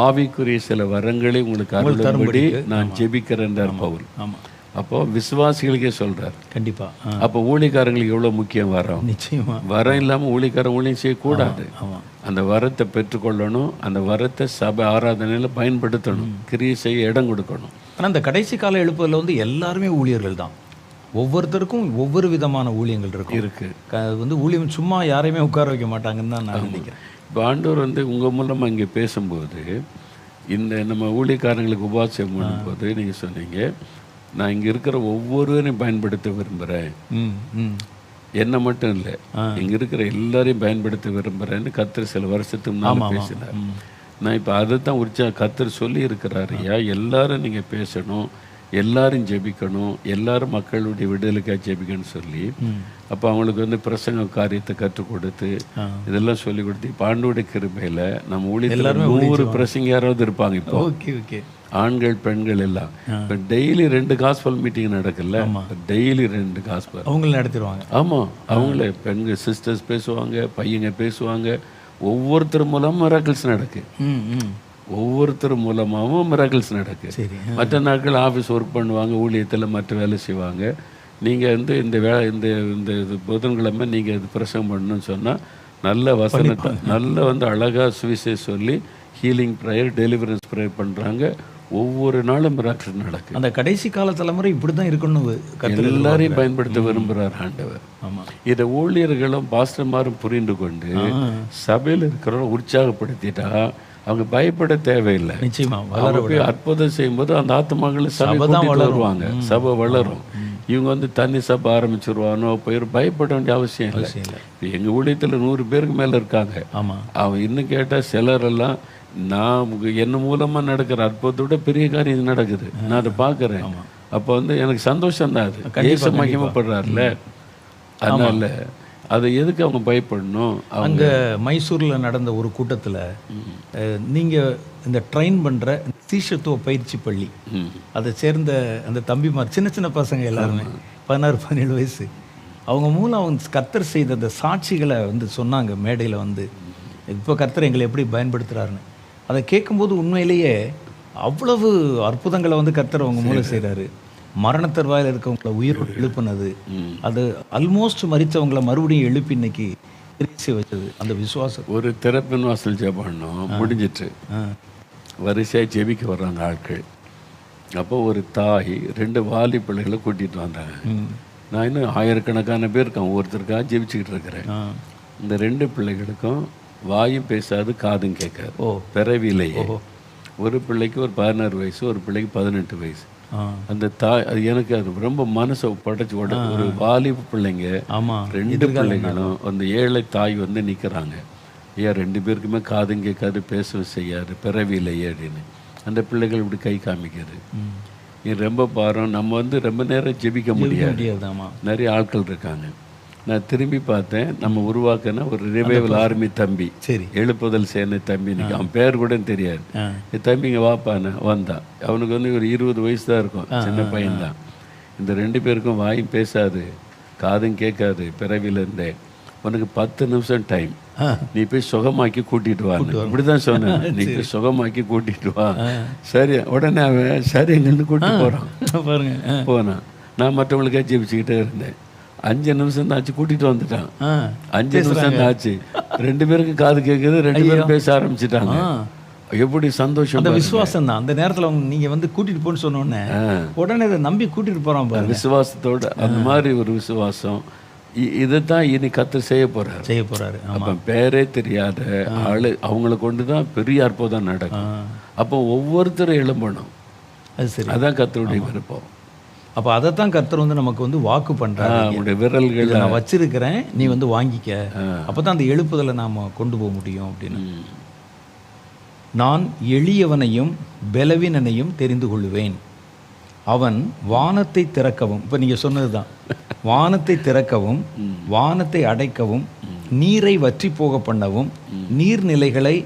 ஆவிக்குரிய சில வரங்களை உங்களுக்கு அருளும்படி நான் ஜெபிக்கிறேன்றார் பவுல். ஆமாம். அப்போ விசுவாசிகளுக்கே சொல்றார். கண்டிப்பாக. அப்போ ஊழியக்காரங்களுக்கு எவ்வளோ முக்கியம் வரம். நிச்சயமாக. வரம் இல்லாமல் ஊழியக்காரன் ஊழியம் செய்யக்கூடாது. ஆமாம். அந்த வரத்தை பெற்றுக்கொள்ளணும், அந்த வரத்தை சபை ஆராதனையில் பயன்படுத்தணும், கிரியை செய்ய இடம் கொடுக்கணும். ஆனால் அந்த கடைசி கால எழுப்புதலில் வந்து எல்லாருமே ஊழியர்கள் தான். ஒவ்வொருத்தருக்கும் ஒவ்வொரு விதமான ஊழியங்கள் இருக்கு. வந்து ஊழியம் சும்மா யாரையுமே உட்கார வைக்க மாட்டாங்கன்னு தான் நான் நினைக்கிறேன். இப்போ ஆண்டவர் வந்து உங்கள் மூலமாக இங்கே பேசும்போது இந்த நம்ம ஊழியக்காரங்களுக்கு உபவாசம் பண்ணும்போது நீங்கள் சொன்னீங்க, நான் இங்கே இருக்கிற ஒவ்வொருவரையும் பயன்படுத்த விரும்புகிறேன், என்ன மட்டும் இல்லை இங்கே இருக்கிற எல்லாரையும் பயன்படுத்த விரும்புகிறேன்னு கர்த்தர் சில வருஷத்துக்கு முன்னால் பேசினார். நான் இப்போ அதை தான் கர்த்தர் சொல்லி இருக்கிறாரு, எல்லாரும் நீங்கள் பேசணும், எல்லாரும் ஜெபிக்கணும், எல்லாரும் மக்களுடைய விடுதலுக்காக ஜெபிக்கணும்னு சொல்லி அப்போ அவங்களுக்கு வந்து பிரசங்க காரியத்தை கற்றுக் கொடுத்து இதெல்லாம் சொல்லி கொடுத்து இப்போ ஆண்டோடைய கிருபையில் நம்ம ஊழியத்தில் 100 பிரசங்க யாராவது இருப்பாங்க. இப்போ ஆண்கள் பெண்கள் எல்லாம் இப்போ டெய்லி 2 காஸ்பல் மீட்டிங் நடக்குல்ல, டெய்லி 2 காஸ்பல் அவங்கள நடத்திடுவாங்க. ஆமாம், அவங்களே பெண்கள் சிஸ்டர்ஸ் பேசுவாங்க, பையங்க பேசுவாங்க, ஒவ்வொருத்தர் மூலம் மிராக்கிள்ஸ் நடக்கு, ஒவ்வொருத்தர் மூலமாகவும் மிராக்கிள்ஸ் நடக்கு. மற்ற நாட்கள் ஆஃபீஸ் ஒர்க் பண்ணுவாங்க, ஊழியத்தில் மற்ற வேலை செய்வாங்க. நீங்கள் வந்து இந்த புதன்கிழமை நீங்கள் இது பிரசங்கம் பண்ணணும்னு சொன்னால் நல்ல வசனத்தை நல்ல வந்து அழகாக சுவிசேஷம் சொல்லி ஹீலிங் ப்ரேயர், டெலிவரன்ஸ் ப்ரேயர் பண்ணுறாங்க. ஒவ்வொரு நாளும் மிராக்கிள்ஸ் நடக்கு. அந்த கடைசி கால தலைமுறை இப்படி தான் இருக்கணும். எல்லாரையும் பயன்படுத்த விரும்புகிறார் ஆண்டவர். இதை ஊழியர்களும் பாஸ்டர்மாரும் புரிந்து கொண்டு சபையில் இருக்கிறவங்க உற்சாகப்படுத்திட்டா அவங்க பயப்பட தேவையில்லை. நிச்சயமா போய் அற்புதம் செய்யும்போது அந்த ஆத்மாக்களை சபை தான் வருவாங்க, சபை வளரும். இவங்க வந்து தண்ணி சபை ஆரம்பிச்சிருவானோ போய் பயப்பட வேண்டிய அவசியம் இல்லை. எங்கள் ஊழியத்தில் 100 பேருக்கு மேலே இருக்காங்க. அவன் இன்னும் கேட்டால் சிலரெல்லாம் நான் என்ன மூலமாக நடக்கிற அற்புதத்தை விட பெரிய காரியம் நடக்குது, நான் அதை பார்க்குறேன். அப்போ வந்து எனக்கு சந்தோஷம் தான், அது தேச மகிமைப்படுறாருல. அதனால அதை எதுக்கு அவங்க பயப்படணும்? அங்கே மைசூரில் நடந்த ஒரு கூட்டத்தில் நீங்கள் இந்த ட்ரெயின் பண்ணுற சீஷத்துவ பயிற்சி பள்ளி அதை சேர்ந்த அந்த தம்பிமார், சின்ன சின்ன பசங்க எல்லாருமே 16-17 வயசு, அவங்க மூலம் அவங்க கர்த்தர் செய்த அந்த சாட்சிகளை வந்து சொன்னாங்க மேடையில் வந்து. இப்போ கர்த்தர் எங்களை எப்படி பயன்படுத்துகிறாருன்னு அதை கேட்கும்போது உண்மையிலேயே அவ்வளவு அற்புதங்களை வந்து கர்த்தர் அவங்க மூலம் செய்கிறாரு. மரணத்தருவாயில் இருக்கவங்களை உயிரோடு எழுப்புனது, அது ஆல்மோஸ்ட் மரித்தவங்களை மறுபடியும் எழுப்பி இன்னைக்கு வச்சது அந்த விசுவாசம். ஒரு திறப்பின் வாசல் ஜெபம் முடிஞ்சிட்டு வரிசையாக ஜெபிக்க வர்றாங்க ஆட்கள். அப்போ ஒரு தாய் 2 வாலி பிள்ளைகளை கூட்டிகிட்டு வந்தாங்க. நான் இன்னும் ஆயிரக்கணக்கான பேர் இருக்கேன், ஒவ்வொருத்தருக்காக ஜெபிச்சுக்கிட்டு இருக்கிறேன். இந்த 2 பிள்ளைகளுக்கும் வாயும் பேசாது, காதும் கேட்காது, பிறவிலேயே. ஒரு பிள்ளைக்கு ஒரு 16 வயசு, ஒரு பிள்ளைக்கு 18 வயசு. அந்த தாய் அது எனக்கு அது ரொம்ப மனசை படைச்சு ஒரு வாலிப பிள்ளைங்க 2 பிள்ளைங்களும் அந்த ஏழை தாய் வந்து நிற்கிறாங்க. ஐயா 2 பேருக்குமே காதும் கேட்காது, பேசவும் செய்யாது, பிறவில்லையே அப்படின்னு. அந்த பிள்ளைகள் இப்படி கை காமிக்கிறது. இது ரொம்ப பாரம். நம்ம வந்து ரொம்ப நேரம் ஜெபிக்க முடியாது, நிறைய ஆட்கள் இருக்காங்க. நான் திரும்பி பார்த்தேன், நம்ம உருவாக்கின ஒரு ரிவைவல் ஆர்மி தம்பி, எழுப்புதல் சேனை தம்பி, அவன் பேர் கூட தெரியாது. என் தம்பிங்க வாப்பான்னு வந்தான். அவனுக்கு வந்து ஒரு 20 வயசு தான் இருக்கும், சின்ன பையன்தான். இந்த 2 பேருக்கும் வாயும் பேசாது, காதும் கேட்காது, பிறவிலேருந்தே. உனக்கு 10 நிமிஷம் டைம், நீ போய் சுகமாக்கி கூட்டிட்டு வான்னு இப்படிதான் சொன்னேன். நீ போய் சுகமாக்கி கூட்டிட்டு வா. சரி, உடனே அவன் சரி எங்கன்னு கூட்டிட்டு போறான். பாருங்க போனான். நான் மற்றவங்களுக்கே ஜெபிச்சுக்கிட்டே இருந்தேன். 5 நிமிஷம் தான் ஆச்சு, கூட்டிட்டு வந்துட்டான். 5 நிமிஷம் தான் ஆச்சு, 2 பேருக்கும் காது கேட்குது, 2 பேரும் பேச ஆரம்பிச்சுட்டாங்க. எப்படி சந்தோஷம்! அந்த விசுவாசம் தான் அந்த நேரத்தில் நீங்கள் வந்து கூட்டிட்டு போன்னு சொன்னோடனே உடனே அதை நம்பி கூட்டிட்டு போறான் பாருங்க. விசுவாசத்தோட அந்த மாதிரி ஒரு விசுவாசம். இதைத்தான் இனி கர்த்தர் செய்ய போறாரு. அப்போ பேரே தெரியாத ஆளு அவங்கள கொண்டு தான் பெரிய அற்புதம் நடக்கும். அப்போ ஒவ்வொருத்தரும் எழும்பணும். அது சரி, அதான் கர்த்தருடைய விருப்பம். அப்போ அதைத்தான் கர்த்தர் வந்து நமக்கு வந்து வாக்கு பண்ணுறாரு. உங்களுடைய விரல்கள் நான் வச்சிருக்கிறேன், நீ வந்து வாங்கிக்க. அப்போ தான் அந்த எழுப்புதலை நாம் கொண்டு போக முடியும் அப்படின்னு. நான் எளியவனையும் பலவீனனையும் தெரிந்து கொள்வேன். அவன் வானத்தை திறக்கவும், இப்போ நீங்கள் சொன்னது தான், வானத்தை திறக்கவும் வானத்தை அடைக்கவும் நீரை வற்றி போக பண்ணவும் நீர்நிலைகளை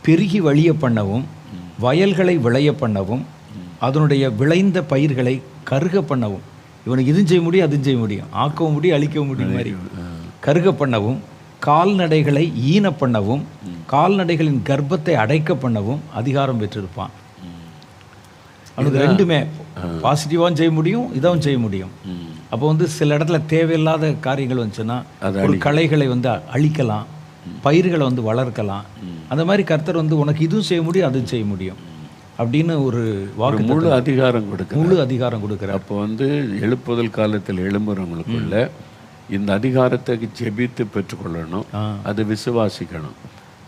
பெருகி வழிய பண்ணவும் வயல்களை விளைய பண்ணவும் அதனுடைய விளைந்த பயிர்களை கருக பண்ணவும். இவனுக்கு இதுவும் செய்ய முடியும், அதுவும் செய்ய முடியும், ஆக்கவும் முடியும், அழிக்கவும் முடியும் மாதிரி கருக பண்ணவும், கால்நடைகளை ஈன பண்ணவும் கால்நடைகளின் கர்ப்பத்தை அடைக்க பண்ணவும் அதிகாரம் பெற்றிருப்பான். அவனுக்கு ரெண்டுமே பாசிட்டிவாகவும் செய்ய முடியும், இதாகவும் செய்ய முடியும். அப்போ வந்து சில இடத்துல தேவையில்லாத காரியங்கள் வந்துச்சுன்னா ஒரு களைகளை வந்து அழிக்கலாம், பயிர்களை வந்து வளர்க்கலாம். அந்த மாதிரி கர்த்தர் வந்து உனக்கு இதுவும் செய்ய முடியும், அதுவும் செய்ய முடியும் அப்படின்னு ஒரு வாக்கு முழு அதிகாரம் கொடுக்குறார். அப்போ வந்து எழுப்புதல் காலத்தில் எழும்புறவங்களுக்குள்ள இந்த அதிகாரத்தை ஜெபித்து பெற்றுக்கொள்ளணும், அது விசுவாசிக்கணும்.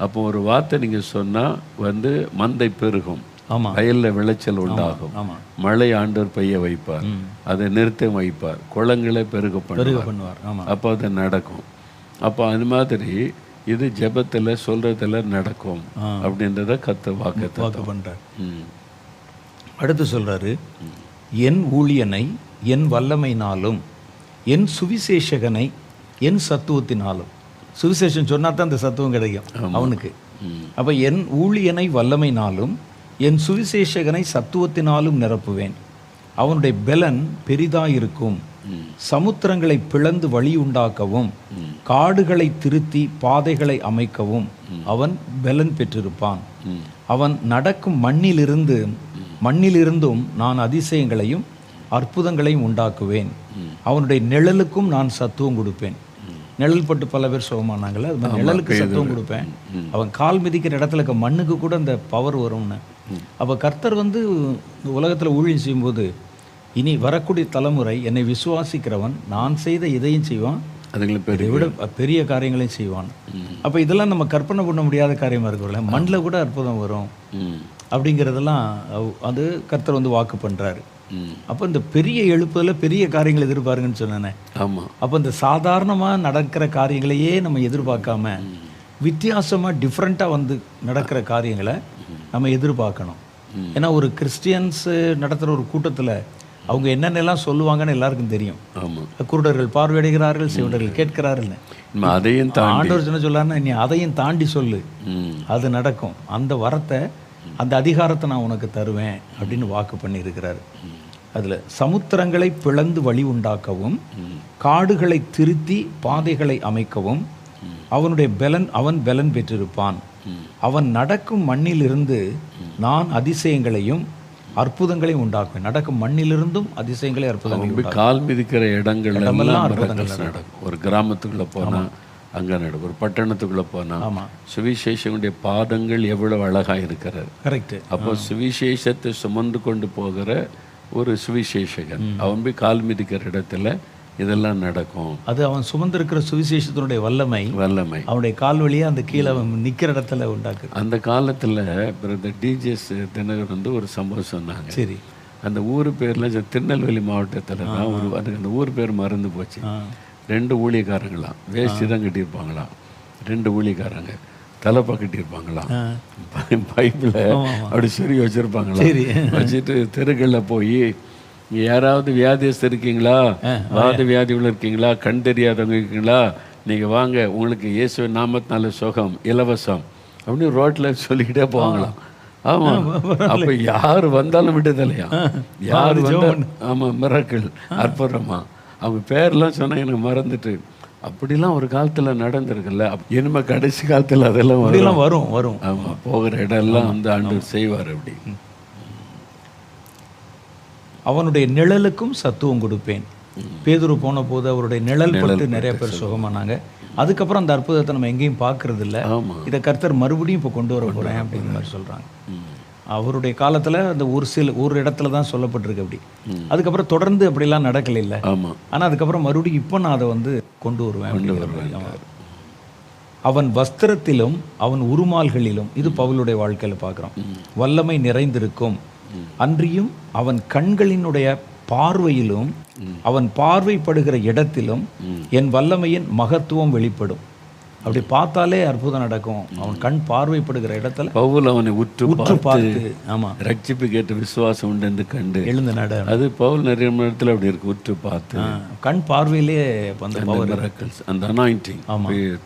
அப்போ ஒரு வார்த்தை நீங்கள் சொன்னால் வந்து மந்தை பெருகும், வயலில் விளைச்சல் உண்டாகும், மழை ஆண்டவர் பெய்ய வைப்பார், அதை நிறுத்த வைப்பார், குளங்களை பெருக பண்ணுவார். அப்போ அது நடக்கும். அப்போ அது மாதிரி இது ஜெபத்தில் சொல்றதுல நடக்கும் அப்படின்றத வாக்கு பண்றார். அடுத்து சொல்றாரு, என் ஊழியனை என் வல்லமையினாலும் என் சுவிசேஷகனை என் சத்துவத்தினாலும். சுவிசேஷம் சொன்னா தான் அந்த சத்துவம் கிடைக்கும் அவனுக்கு. அப்ப என் ஊழியனை வல்லமையினாலும் என் சுவிசேஷகனை சத்துவத்தினாலும் நிரப்புவேன். அவனுடைய பெலன் பெரிதாயிருக்கும். சமுத்திரங்களை பிளந்து வழி உண்டாக்கவும் காடுகளை திருத்தி பாதைகளை அமைக்கவும் அவன் பெலன் பெற்றிருப்பான். அவன் நடக்கும் மண்ணிலிருந்தும் நான் அதிசயங்களையும் அற்புதங்களையும் உண்டாக்குவேன். அவனுடைய நிழலுக்கும் நான் சத்துவம் கொடுப்பேன். நிழல் பட்டு பல பேர் சுகமானாங்களே, அது மாதிரி நிழலுக்கு சத்துவம் கொடுப்பேன். அவன் கால் மிதிக்கிற இடத்துல இருக்க மண்ணுக்கு கூட அந்த பவர் வரும்னு. அப்போ கர்த்தர் வந்து உலகத்தில் ஊழியம் செய்யும்போது இனி வரக்கூடிய தலைமுறை என்னை விசுவாசிக்கிறவன் நான் செய்த இதையும் செய்வான், அதை விட பெரிய காரியங்களையும் செய்வான். அப்போ இதெல்லாம் நம்ம கற்பனை பண்ண முடியாத காரியமாக இருக்கும்ல, மண்ணில் கூட அற்புதம் வரும் அப்படிங்கிறதெல்லாம் அது கர்த்தர் வந்து வாக்கு பண்ணுறாரு. அப்போ இந்த பெரிய எழுப்புதல பெரிய காரியங்கள் எதிர்பாருங்கன்னு சொன்னேனே. ஆமாம். அப்போ இந்த சாதாரணமாக நடக்கிற காரியங்களையே நம்ம எதிர்பார்க்காம வித்தியாசமாக டிஃப்ரெண்ட்டாக வந்து நடக்கிற காரியங்களை நம்ம எதிர்பார்க்கணும். ஏன்னா ஒரு கிறிஸ்டியன்ஸ் நடத்துகிற ஒரு கூட்டத்தில் அவங்க என்னென்னலாம் சொல்லுவாங்கன்னு எல்லாருக்கும் தெரியும். குருடர்கள் பார்வையடைகிறார்கள், செவிடர்கள் கேட்கிறார்கள். அதையும் ஆண்டவர் என்ன சொல்லாருன்னா, நீ அதையும் தாண்டி சொல்லு, அது நடக்கும். அந்த வரத்தை அந்த அதிகாரத்தை நான் உனக்கு தருவேன் அப்படின்னு வாக்கு பண்ணியிருக்கிறாரு. அதில் சமுத்திரங்களை பிளந்து வழி உண்டாக்கவும் காடுகளை திருத்தி பாதைகளை அமைக்கவும் அவன் பெலன் பெற்றிருப்பான். அவன் நடக்கும் மண்ணிலிருந்து நான் அதிசயங்களையும் அற்புதங்களையும் உண்டாக்குவேன். நடக்கும் மண்ணிலிருந்தும் அதிசயங்களை அற்புதங்களையும் கால் மிதிக்கிற இடங்கள் நடக்கும். ஒரு கிராமத்துக்குள்ள போனா அங்கே நடக்கும், ஒரு பட்டணத்துக்குள்ளே போனால் சுவிசேஷனுடைய பாதங்கள் எவ்வளவு அழகாக இருக்கிறார். கரெக்ட். அப்போ சுவிசேஷத்தை சுமந்து கொண்டு போகிற ஒரு சுவிசேஷகன் அவன் போய் கால் மிதிக்கிற இடத்துல இதெல்லாம் நடக்கும். அது அவன் சுமந்திருக்கிற சுவிசேஷத்தினுடைய வல்லமை அவனுடைய கால் வழியாக அந்த கீழே அவன் நிற்கிற இடத்துல உண்டாக்கு. அந்த காலத்தில் பிரதர் டிஜிஎஸ் தினகர் வந்து ஒரு சம்பவம் சொன்னாங்க. சரி. அந்த ஊர் பேரில் திருநெல்வேலி மாவட்டத்தில் தான் அதுக்கு அந்த ஊர் பேர் மறந்து போச்சு. 2 ஊழியக்காரங்களாம் வேஷ்டி தான் கட்டியிருப்பாங்களாம். 2 ஊழியக்காரங்க தலைப்பா கட்டியிருப்பாங்களாம். பைப்பில் அப்படி சொல்லி வச்சுருப்பாங்களாம். வச்சுட்டு தெருக்களில் போய் யாராவது வியாதியஸ்து இருக்கீங்களா, வாத வியாதிகள் இருக்கீங்களா, கண் தெரியாதவங்க இருக்கீங்களா, நீங்கள் வாங்க, உங்களுக்கு இயேசு நாமத்தினால சுகம் இலவசம் அப்படின்னு ரோட்டில் சொல்லிக்கிட்டே போவாங்களாம். ஆமாம். அப்போ யார் வந்தாலும் விடுதலையா, யார் வந்தாலும் ஆமாம் மிராக்கிள் அற்புதமா. அவங்க பேரெல்லாம் சொன்னால் எனக்கு மறந்துட்டு அப்படிலாம் ஒரு காலத்தில் நடந்திருக்குல்ல. இனிமேல் கடைசி காலத்தில் அதெல்லாம் வரும். ஆமாம், போகிற இடம்லாம் வந்து ஆண்டவர் செய்வார். அப்படி அவனுடைய நிழலுக்கும் சத்துவம் கொடுப்பேன். பேதுரு போன போது அவருடைய நிழல் பட்டு நிறைய பேர் சுகமானாங்க. அதுக்கப்புறம் அந்த அற்புதத்தை நம்ம எங்கேயும் பார்க்கறது இல்லை. இதை கர்த்தர் மறுபடியும் இப்போ கொண்டு வர போகிறேன் அப்படிங்கிற மாதிரி சொல்கிறாங்க. அவருடைய காலத்தில் அந்த ஒரு இடத்துல தான் சொல்லப்பட்டிருக்கு அப்படி. அதுக்கப்புறம் தொடர்ந்து அப்படிலாம் நடக்கல இல்லை. ஆனால் அதுக்கப்புறம் மறுபடியும் இப்போ நான் அதை வந்து கொண்டு வருவேன். அவன் வஸ்திரத்திலும் அவன் உருமால்களிலும், இது பவுலுடைய வாழ்க்கையில் பார்க்குறோம், வல்லமை நிறைந்திருக்கும். அன்றியும் அவன் கண்களினுடைய பார்வையிலும் அவன் பார்வைப்படுகிற இடத்திலும் என் வல்லமையின் மகத்துவம் வெளிப்படும். அப்படி பார்த்தாலே அற்புதம் நடக்கும். அவன் கண் பார்வைப்படுகிற இடத்துல பவுல் அவனை உற்று பார்த்து ஆமா ரட்சிப்பு கேட்ட விசுவாசம் உண்டு என்று கண்டு எழுந்த நட. அது பவுல் நிறைய இடத்துல அப்படி இருக்கு. உற்று பார்த்து கண் பார்வையிலே அந்த பவர், அந்த அனாயிண்டிங்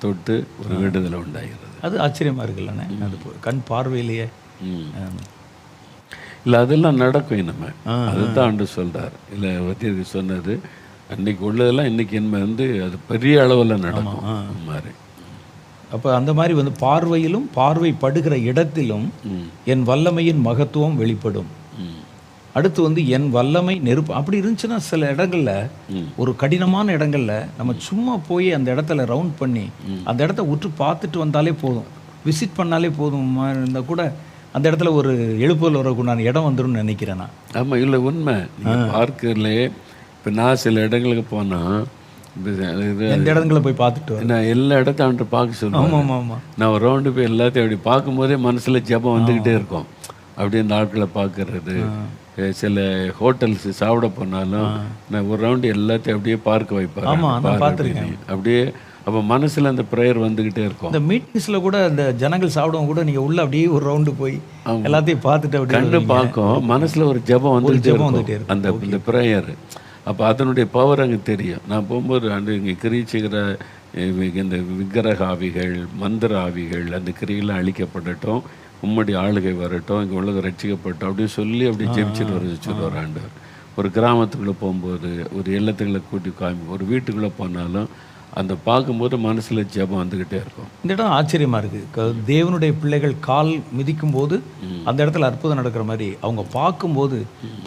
தொட்டு ஒரு விடுதலை உண்டாகிறது. அது ஆச்சரியமா இருக்குல்லண்ணே. அது கண் பார்வையிலேயே இல்லை அதெல்லாம் நடக்கும். நம்ம அதுதான் ஆண்டு சொல்றார். இல்லை வத்தியருக்கு சொன்னது அன்னைக்கு உள்ளதெல்லாம் இன்னைக்கு என்ன அது பெரிய அளவில் நடக்கும் மாதிரி. அப்போ அந்த மாதிரி பார்வையிலும் பார்வைப்படுகிற இடத்திலும் என் வல்லமையின் மகத்துவம் வெளிப்படும். அடுத்து என் வல்லமை நெருப்பு. அப்படி இருந்துச்சுன்னா சில இடங்கள்ல ஒரு கடினமான இடங்கள்ல நம்ம சும்மா போய் அந்த இடத்துல ரவுண்ட் பண்ணி அந்த இடத்த உற்று பார்த்துட்டு வந்தாலே போதும், விசிட் பண்ணாலே போதும் இருந்தால் கூட அந்த இடத்துல ஒரு எழுப்புதல் வரக்கூடான இடம் வந்துடும் நினைக்கிறேன் நான். ஆமாம், இல்லை உண்மை. பார்க்கலே இப்போ நான் சில இடங்களுக்கு போனால் எந்த இடங்களை போய் பார்த்துட்டு நான் எல்லா இடத்தையும் அவன்கிட்ட பார்க்க சொல்லுவேன். ஆமாம் ஆமாம். நான் ஒரு ரவுண்டு போய் எல்லாத்தையும் அப்படி பார்க்கும்போதே மனசில் ஜெபம் வந்துக்கிட்டே இருக்கும். அப்படியே இந்த ஆட்களை பார்க்கறது. சில ஹோட்டல்ஸ் சாப்பிட போனாலும் நான் ஒரு ரவுண்டு எல்லாத்தையும் அப்படியே பார்க்க வைப்பேன். அப்படியே அப்போ மனசில் அந்த ப்ரேயர் வந்துக்கிட்டே இருக்கும். இந்த மீட்டிங்ஸில் கூட இந்த ஜனங்கள் சாப்பிடவும் கூட நீங்கள் உள்ள அப்படியே ஒரு ரவுண்டு போய் எல்லாத்தையும் பார்த்துட்டு அப்படி கண்டு பார்க்கும். மனசில் ஒரு ஜெபம் வந்துகிட்டே இருக்கும், அந்த இந்த ப்ரேயர். அப்போ அதனுடைய பவர் அங்கே தெரியும். நான் போகும்போது இங்கே கிரீச்சிக்கிற இந்த விக்கிரக ஆவிகள், மந்திர ஆவிகள், அந்த கிரியெல்லாம் அழிக்கப்படட்டும், உம்முடைய ஆளுகை வரட்டும், இங்கே உலக ரட்சிக்கப்பட்டோம் அப்படின்னு சொல்லி அப்படி ஜெபிச்சுட்டு சொல்லுவார் ஆண்டவர். ஒரு கிராமத்துக்குள்ளே போகும்போது, ஒரு இல்லத்துக்குள்ளே கூட்டி காமி, ஒரு வீட்டுக்குள்ளே போனாலும் அந்த பார்க்கும்போது மனசில் ஜெபம் வந்துக்கிட்டே இருக்கும். இந்த இடம் ஆச்சரியமாக இருக்குது. தேவனுடைய பிள்ளைகள் கால் மிதிக்கும் போது அந்த இடத்துல அற்புதம் நடக்கிற மாதிரி அவங்க பார்க்கும்போது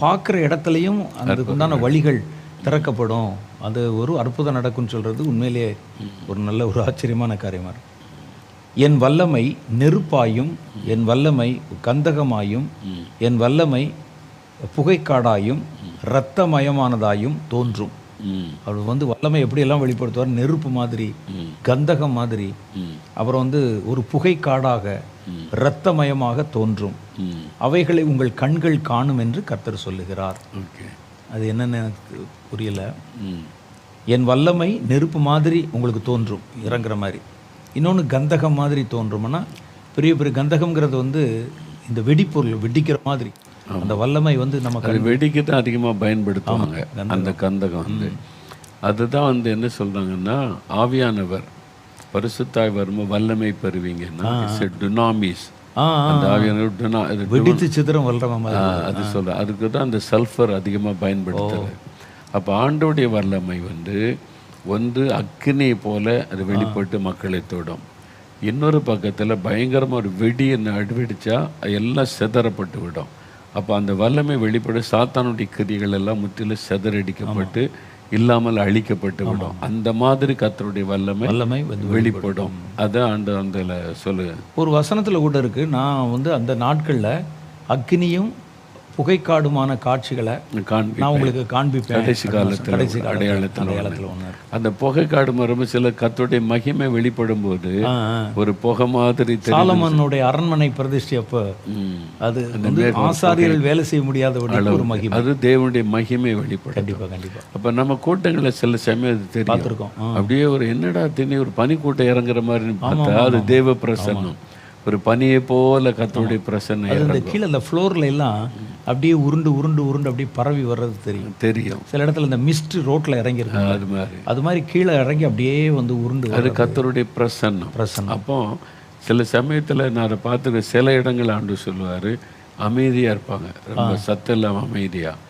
பார்க்குற இடத்துலையும் அதுக்கு உண்டான வழிகள் திறக்கப்படும். அது ஒரு அற்புதம் நடக்கும்னு சொல்கிறது உண்மையிலேயே ஒரு நல்ல ஒரு ஆச்சரியமான காரியமாக இருக்கும். என் வல்லமை நெருப்பாயும் என் வல்லமை கந்தகமாயும் என் வல்லமை புகைக்காடாயும் இரத்தமயமானதாயும் தோன்றும். அவர் வல்லமை எப்படியெல்லாம் வெளிப்படுத்துவார்? நெருப்பு மாதிரி, கந்தகம் மாதிரி, அப்புறம் ஒரு புகைக்காடாக இரத்தமயமாக தோன்றும். அவைகளை உங்கள் கண்கள் காணும் என்று கர்த்தர் சொல்லுகிறார். அது என்னன்னு எனக்கு புரியல. என் வல்லமை நெருப்பு மாதிரி உங்களுக்கு தோன்றும், இறங்குற மாதிரி. இன்னொன்று கந்தகம் மாதிரி தோன்றும்னா பெரிய பெரிய கந்தகம்ங்கிறது இந்த வெடிப்பொருள் வெடிக்கிற மாதிரி அந்த வல்லமை நமக்கு வெடிக்க தான் அதிகமாக பயன்படுத்துவாங்க. அந்த கந்தகம் அதுதான் என்ன சொல்கிறாங்கன்னா, ஆவியானவர் பரிசுத்தாய் வரும்போது வல்லமை பெறுவீங்கன்னா டுனாமிஸ். அந்த ஆவியானவர் வெடித்து சித்திரம் வல்லமை அது சொல்ல, அதுக்கு தான் அந்த சல்ஃபர் அதிகமாக பயன்படுத்துறது. அப்போ ஆண்டோடைய வல்லமை ஒன்று அக்கினியை போல அது வெளிப்பட்டு மக்களை தொடும். இன்னொரு பக்கத்தில் பயங்கரமாக ஒரு வெடியை வெடிச்சா எல்லாம் சிதறப்பட்டு விடும். அப்போ அந்த வல்லமை வெளிப்பட சாத்தானுடைய கிரிகள் எல்லாம் முற்றிலும் சிதறடிக்கப்பட்டு இல்லாமல் அழிக்கப்பட்டு விடும். அந்த மாதிரி கர்த்தருடைய வல்லமை வெளிப்படும். அதான் அந்த சொல்லுங்க. ஒரு வசனத்தில் கூட இருக்கு. நான் அந்த நாட்களில் அக்னியும் புகைக்காடுமான காட்சிகளை நான் உங்களுக்கு காண்பிப்பேன். கடைசி காலத்தில் அடையாளத்தில் அந்த புகைக்காடு மரம் சில கர்த்தருடைய மகிமை வெளிப்படும் போது ஒரு புகை மாதிரி. சாலமோனுடைய அரண்மனை பிரதிஷ்டை அப்போ அது ஆசாரியர்கள் வேலை செய்ய முடியாத ஒரு மகிமை, அது தேவனுடைய மகிமை வெளிப்படும். கண்டிப்பா கண்டிப்பா. அப்ப நம்ம கூட்டங்களில் சில சமயம் அது தெரியும். அப்படியே ஒரு என்னடா திணி ஒரு பனிக்கூட்டம் இறங்குற மாதிரி பார்த்தா அது தேவ பிரசன்னம். ஒரு பனியை போல கர்த்தருடைய பிரசன்னம். கீழே அந்த ஃப்ளோர்ல எல்லாம் அப்படியே உருண்டு உருண்டு உருண்டு அப்படியே பரவி வர்றது தெரியும். சில இடத்துல இந்த மிஸ்ட் ரோட்ல இறங்கி இருக்கு, அது மாதிரி கீழே இறங்கி அப்படியே உருண்டு. அது கர்த்தருடைய பிரசன்னம். அப்போ சில சமயத்தில் நான் அதை பார்த்துக்க, சில இடங்கள் ஆண்டு சொல்லுவார் அமைதியாக இருப்பாங்க, ரொம்ப சத்தம் இல்லாமல் அமைதியாக.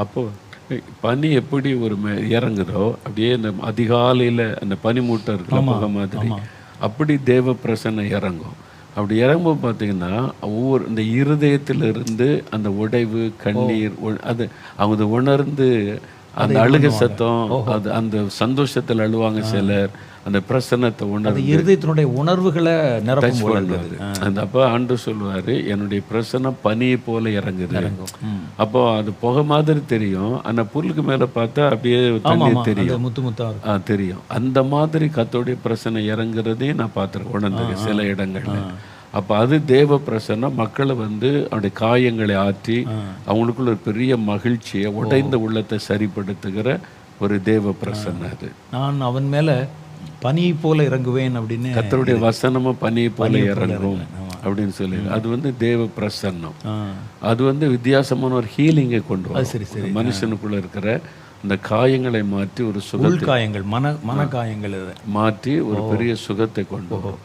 அப்போது பனி எப்படி ஒரு இறங்குதோ அப்படியே இந்த அதிகாலையில் அந்த பனிமூட்டம் இருக்குல்ல புகை மாதிரி, அப்படி தேவ பிரசன்னம் இறங்கும். அப்படி இறங்கும்போது பார்த்தீங்கன்னா ஒவ்வொரு இந்த இருதயத்திலிருந்து அந்த உடைவு கண்ணீர் அது அவங்க உணர்ந்து அந்த அழுகை சத்தம், அது அந்த சந்தோஷத்தில் அழுவாங்க சிலர், அந்த பிரசன்னத்தை உணர்ந்து இருதயத்தினுடைய உணர்வுகளை அந்த அப்போ ஆண்டு சொல்லுவார், என்னுடைய பிரசன்னம் பனியை போல இறங்குது. அப்போ அது புகை மாதிரி தெரியும், ஆனால் புல்லுக்கு மேலே பார்த்தா அப்படியே தண்ணீர் தெரியும், முத்து முத்தா தெரியும். அந்த மாதிரி கர்த்தருடைய பிரசன்னம் இறங்குறதையும் நான் பார்த்துருக்கேன் உணர்ந்துருக்கேன் சில இடங்கள்ல. அப்போ அது தேவ பிரசன்னம். மக்களை வந்து அவருடைய காயங்களை ஆற்றி அவங்களுக்குள்ள ஒரு பெரிய மகிழ்ச்சியை, உடைந்த உள்ளத்தை சரிப்படுத்துகிற ஒரு தேவ பிரசன்னம் அது. நான் அவன் மேலே பனியை போல இறங்குவேன் அப்படின்னு கர்த்தருடைய வசனமும் பனியை போல இறங்கும் அப்படின்னு சொல்லி அது வந்து தேவ பிரசன்னம். அது வந்து வித்தியாசமான ஒரு ஹீலிங்கை கொண்டு வரும். மனுஷனுக்குள்ள இருக்கிற இந்த காயங்களை மாற்றி ஒரு சுகத்தை, காயங்கள் மன காயங்கள் மாற்றி ஒரு பெரிய சுகத்தை கொண்டு வரும்.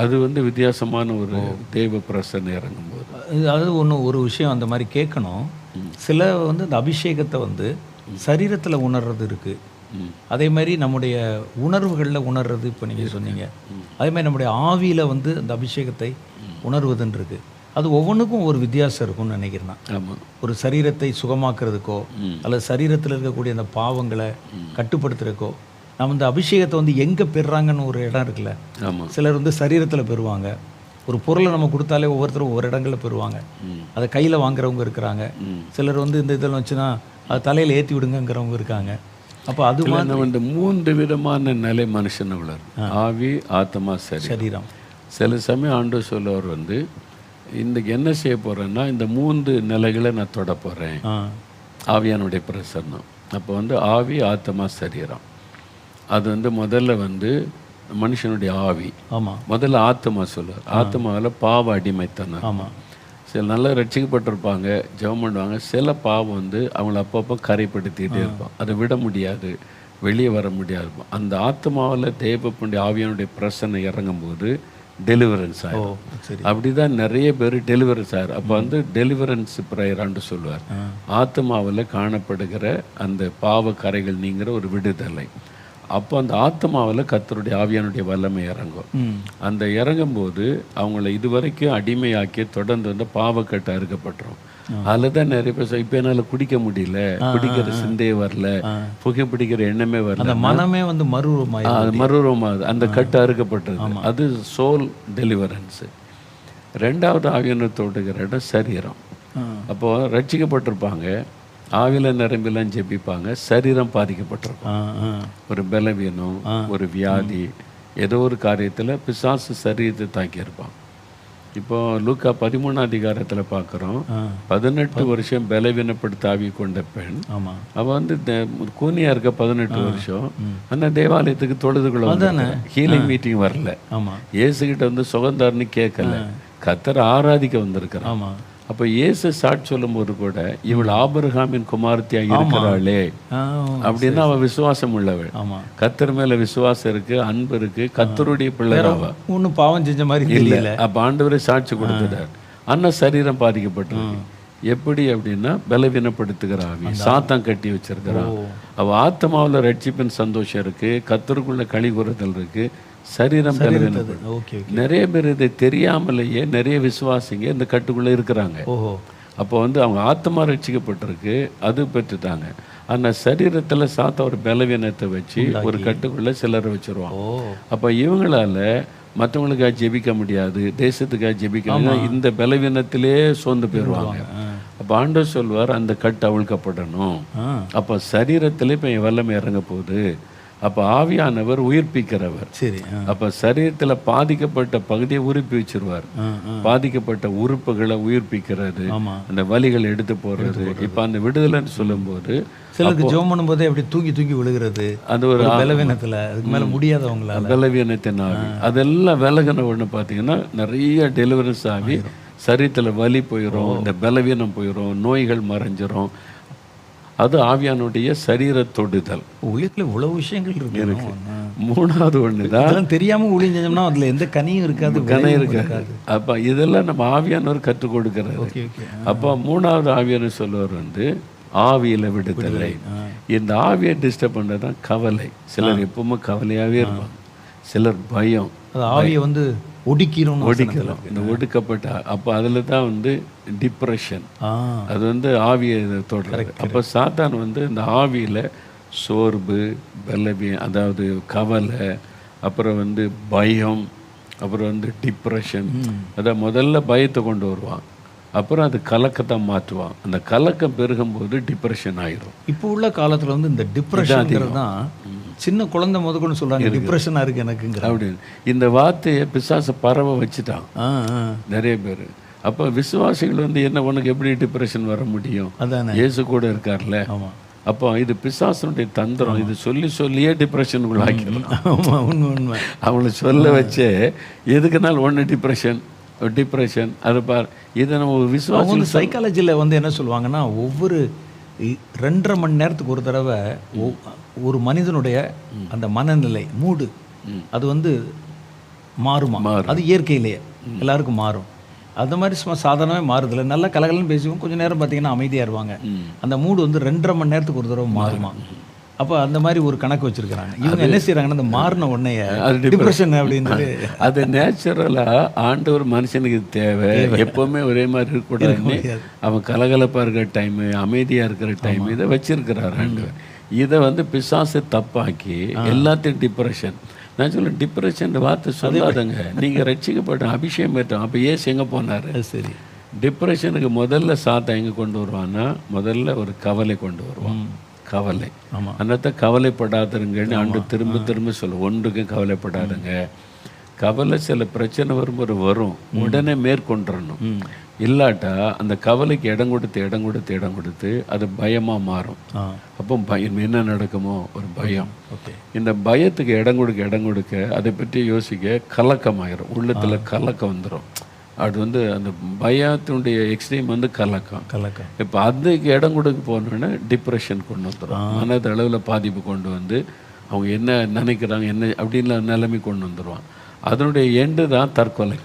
அது வந்து வித்தியாசமான ஒரு தேவ பிரசன்னம் இறங்கும்போது. அதாவது ஒரு விஷயம் அந்த மாதிரி கேட்கணும். சில வந்து இந்த அபிஷேகத்தை வந்து சரீரத்தில் உணர்றது இருக்குது, அதே மாதிரி நம்முடைய உணர்வுகளில் உணர்றது. இப்போ நீங்கள் சொன்னீங்க அதே மாதிரி நம்முடைய ஆவியில் வந்து அந்த அபிஷேகத்தை உணர்வதுன்னு இருக்குது. அது ஒவ்வொன்றுக்கும் ஒரு வித்தியாசம் இருக்கும்னு நினைக்கிறேன். ஆமாம். ஒரு சரீரத்தை சுகமாக்குறதுக்கோ அல்லது சரீரத்தில் இருக்கக்கூடிய அந்த பாவங்களை கட்டுப்படுத்துறதுக்கோ நம்ம இந்த அபிஷேகத்தை வந்து எங்கே பெறுறாங்கன்னு ஒரு இடம் இருக்குல்ல. ஆமாம். சிலர் வந்து சரீரத்தில் பெறுவாங்க. ஒரு பொருளை நம்ம கொடுத்தாலே ஒவ்வொருத்தரும் ஒவ்வொரு இடங்களில் பெறுவாங்க. அதை கையில் வாங்குறவங்க இருக்கிறாங்க. சிலர் வந்து இந்த இதில் வச்சுன்னா அது தலையில் ஏற்றி விடுங்கிறவங்க இருக்காங்க. அப்போ அது வந்து 3 விதமான நிலை மனுஷன் உள்ளார்: ஆவி, ஆத்மா, சரீரம். சில சமயம் ஆண்டவர் சொல்லுவார் வந்து இன்றைக்கு என்ன செய்ய போகிறேன்னா இந்த 3 நிலைகளை நான் தொட போகிறேன், ஆவியானுடைய பிரசன்னம். அப்போ வந்து ஆவி, ஆத்மா, சரீரம். அது வந்து முதல்ல வந்து மனுஷனுடைய ஆவி. ஆமாம். முதல்ல ஆத்மா சொல்லுவார். ஆத்மாவில் பாவ அடிமைத்தனம். ஆமாம். சில நல்லா ரட்சிக்கப்பட்டிருப்பாங்க, ஜெபம் பண்ணுவாங்க. சில பாவம் வந்து அவங்கள அப்பப்போ கரைப்படுத்திகிட்டே இருப்பான். அதை விட முடியாது, வெளியே வர முடியாது. அந்த ஆத்மாவில் தேவப்புடைய ஆவியானுடைய பிரசனை இறங்கும்போது டெலிவரன்ஸ் ஆகும். அப்படி தான் நிறைய பேர் டெலிவரன்ஸ் ஆகிடும். அப்போ வந்து டெலிவரன்ஸ் ப்ரேயரான்னு சொல்லுவார். ஆத்மாவில் காணப்படுகிற அந்த பாவ கரைகள் நீங்கிற ஒரு விடுதலை. அப்போ அந்த ஆத்மாவில் கர்த்தருடைய ஆவியானுடைய வல்லமை இறங்கும். அந்த இறங்கும்போது அவங்கள இதுவரைக்கும் அடிமையாக்கி தொடர்ந்து வந்து பாவக்கட்டை அறுக்கப்பட்டுரும். அதில் தான் நிறைய பேர் இப்போ என்னால் குடிக்க முடியல, குடிக்கிற சிந்தையே வரல, புகை பிடிக்கிற எண்ணமே வரல, மனமே வந்து மறுரூபமாகுது. அந்த கட்டு அறுக்கப்பட்டது. அது சோல் டெலிவரன்ஸு. 2வது ஆவியான தொடுகிற இடம் சரீரம். அப்போது ரட்சிக்கப்பட்டிருப்பாங்க, ஆவியில் நிரம்பிலாம் ஜெபிப்பாங்க, சரீரம் பாதிக்கப்பட்டிருக்கும். ஒரு பலவீனம், ஒரு வியாதி, ஏதோ ஒரு காரியத்தில் பிசாசு சரீரத்தை தாக்கியிருப்பான். இப்போ லூக்கா 13ஆம் அதிகாரத்தில் பார்க்குறோம், 18 வருஷம் பலவீனப்படுத்த ஆவி கொண்ட பெண். அவள் வந்து கூனியாக இருக்க 18 வருஷம் அந்த தேவாலயத்துக்கு தொழுதுக்குள்ள வந்து ஹீலிங் மீட்டிங் வரல, இயேசுகிட்ட வந்து சுகந்தார்னு கேட்கல, கர்த்தரை ஆராதிக்க வந்திருக்கிறான். அப்போ இயேசு சாட்சி சொல்லும்போது கூட இவள் ஆபிரகாமின் குமாரத்தியாக இருக்கிறாளே அப்படின்னா அவள் விசுவாசம் உள்ளவள். கர்த்தர் மேல விசுவாசம் இருக்கு, அன்பு இருக்கு, கர்த்தருடைய பிள்ளைராவா, ஒன்றும் பாவம் செஞ்ச மாதிரி இல்லை. அப்போ ஆண்டவரே சாட்சி கொடுத்துட்டார். ஆனால் சரீரம் பாதிக்கப்பட்டிருக்கு. எப்படி அப்படின்னா பலவீனப்படுத்துகிற ஆவி, சாத்தான் கட்டி வச்சிருக்கிறான். அவள் ஆத்மாவில் ரட்சிப்பின் சந்தோஷம் இருக்கு, கர்த்தருக்குள்ள களி கூறுதல் இருக்கு, சரீரம் பலவீனப்படும். நிறைய பேர் இதை தெரியாமலேயே நிறைய விசுவாசிங்க இந்த கட்டுக்குள்ளே இருக்கிறாங்க. அப்போ வந்து அவங்க ஆத்மா ரட்சிக்கப்பட்டிருக்கு, அது பெற்றுட்டாங்க. ஆனால் சரீரத்தில் சாத்த ஒரு பலவீனத்தை வச்சு ஒரு கட்டுக்குள்ளே சிலரை வச்சுருவாங்க. அப்போ இவங்களால மற்றவங்களுக்காக ஜெபிக்க முடியாது, தேசத்துக்காக ஜெபிக்க முடியாது, இந்த பலவீனத்திலே சோர்ந்து போயிடுவாங்க. அப்போ ஆண்டவர் சொல்வார் அந்த கட்டு அவிழ்க்கப்படணும். அப்போ சரீரத்தில் இப்போ என் வல்லமை இறங்க போகுது. அப்போ ஆவியானவர் உயிர்ப்பிக்கிறவர். சரி. அப்போ சரீரத்தில் பாதிக்கப்பட்ட பகுதியை உயிர்ப்பிச்சிருவார். பாதிக்கப்பட்ட உறுப்புகளை உயிர்ப்பிக்கிறது, அந்த வலிகளை எடுத்து போடுறது. இப்போ அந்த விடுதலைன்னு சொல்லும்போது சிலருக்கு ஜெபம் பண்ணும்போதே அப்படி தூக்கி தூக்கி விழுகிறது, அது ஒரு பலவீனத்தில், அதுக்கு மேலே முடியாதவங்களால பலவீனத்தின் ஆவி. அதெல்லாம் விலகின ஒன்று பார்த்தீங்கன்னா நிறைய டெலிவரன்ஸ் ஆகி சரீரத்தில் வலி போயிடும், இந்த பலவீனம் போயிடும், நோய்கள் மறைஞ்சிரும். அது ஆவியானுடைய சரீர தொடுதல். ஊழியத்தில் இவ்வளவு விஷயங்கள் இருக்கு. 3வது ஒன்று தான் தெரியாமல் ஊழியம் செஞ்சோம்னா அதில் எந்த கனியும் இருக்காது, கனியும் இருக்காது. அப்போ இதெல்லாம் நம்ம ஆவியானவர் கற்றுக் கொடுக்கிறது. அப்போ 3வது ஆவியானவர் சொல்லுவார் வந்து ஆவியில் விடுதலை. இந்த ஆவியை டிஸ்டர்ப் பண்ணுறது தான் கவலை. சிலர் எப்பவுமே கவலையாகவே இருப்பாங்க, சிலர் பயம். ஆவியை வந்து ஒடுக்கிறோம். இந்த ஒடுக்கப்பட்ட அப்போ அதில் தான் வந்து டிப்ரெஷன், அது வந்து ஆவியை தொடர்றது. அப்போ சாத்தான் வந்து இந்த ஆவியில் சோர்வு, அதாவது கவலை, அப்புறம் வந்து பயம், அப்புறம் வந்து டிப்ரெஷன். அதான் முதல்ல பயத்தை கொண்டு வருவான். அப்புறம் அது கலக்கத்தை மாற்றுவான். அந்த கலக்கம் பெருகும்போது டிப்ரெஷன் ஆயிரும். இப்போ உள்ள காலத்தில் வந்து இந்த டிப்ரெஷன்ங்கிறது தான் சின்ன குழந்தை முதற்கொண்டு சொல்கிறாங்க டிப்ரெஷனாக இருக்குது எனக்குங்கிற அப்படின்னு. இந்த வார்த்தையை பிசாசை பரவ வச்சுட்டான் நிறைய பேர். அப்போ விசுவாசிகள் வந்து என்ன, உனக்கு எப்படி டிப்ரெஷன் வர முடியும்? அதானே, இயேசு கூட இருக்கார்ல. ஆமாம். அப்போ இது பிசாசனுடைய தந்திரம். இது சொல்லி சொல்லியே டிப்ரெஷனுக்குள்ள ஆக்கிடலாம். ஆமாம், உண்மை உண்மை. அவங்கள சொல்ல வச்சே எதுக்குனாலும் ஒன்று டிப்ரெஷன் அதை பார். இதை நம்ம விசுவாசி சைக்காலஜியில் வந்து என்ன சொல்லுவாங்கன்னா, ஒவ்வொரு 2.5 மணி நேரத்துக்கு ஒரு தடவை ஒரு மனிதனுடைய அந்த மனநிலை மூடு அது வந்து மாறுமா. அது இயற்கையிலேயே எல்லாருக்கும் மாறும். அந்த மாதிரி சும்மா சாதாரணமே மாறுதில்ல. நல்லா கலகலன்னு பேசுவோம், கொஞ்சம் நேரம் பார்த்தீங்கன்னா அமைதியாக இருவாங்க. அந்த மூடு வந்து 2.5 மணி நேரத்துக்கு ஒரு தடவை மாறுமா. அப்போ அந்த மாதிரி ஒரு கணக்கு வச்சுருக்கிறாங்க. இவங்க என்ன செய்கிறாங்கன்னா, அந்த மாறின உடனே டிப்ரெஷன் அப்படின்னு அது நேச்சுரலாக ஆண்டவர் மனுஷனுக்கு தேவை. எப்போவுமே ஒரே மாதிரி இருக்கக்கூடாதுன்னு அவன் கலகலப்பாக இருக்கிற டைமு, அமைதியாக இருக்கிற டைம் இதை வச்சிருக்கிறார் ஆண்டவர். இதை வந்து பிசாசு தப்பாக்கி எல்லாத்தையும் டிப்ரெஷன். நான் சொல்ல டிப்ரெஷன் வார்த்தை சொல்லாதங்க. நீங்கள் ரட்சிக்கப்பட்ட அபிஷேகம் பெற்றோம். அப்போ ஏசு எங்கே போனார்? சரி, டிப்ரெஷனுக்கு முதல்ல சாத்தா எங்கே கொண்டு வருவான்னா, முதல்ல ஒரு கவலை கொண்டு வருவான். கவலை. அன்னத்தை கவலைப்படாதுங்கன்னு ஆண்டு திரும்ப திரும்ப சொல்ல, ஒன்றுக்கும் கவலைப்படாதுங்க. கவலை சில பிரச்சனை வரும்போது வரும், உடனே மேற்கொண்டுறணும். இல்லாட்டா அந்த கவலைக்கு இடம் கொடுத்து அது பயமாக மாறும். அப்போ பயம், என்ன நடக்குமோ ஒரு பயம். இந்த பயத்துக்கு இடம் கொடுக்க அதை பற்றி யோசிக்க கலக்கமாயிரும். உள்ளத்தில் கலக்கம் வந்துடும். அது வந்து அந்த பயத்தினுடைய எக்ஸ்ட்ரீம் வந்து கலக்கம். இப்போ அதுக்கு இடம் கொடுக்க போனோன்னா டிப்ரெஷன் கொண்டு வந்துடும். மனது அளவில் பாதிப்பு கொண்டு வந்து அவங்க என்ன நினைக்கிறாங்க என்ன அப்படின்னு நிலைமை கொண்டு வந்துடுவான். அதனுடைய எண்டு தான் தற்கொலை.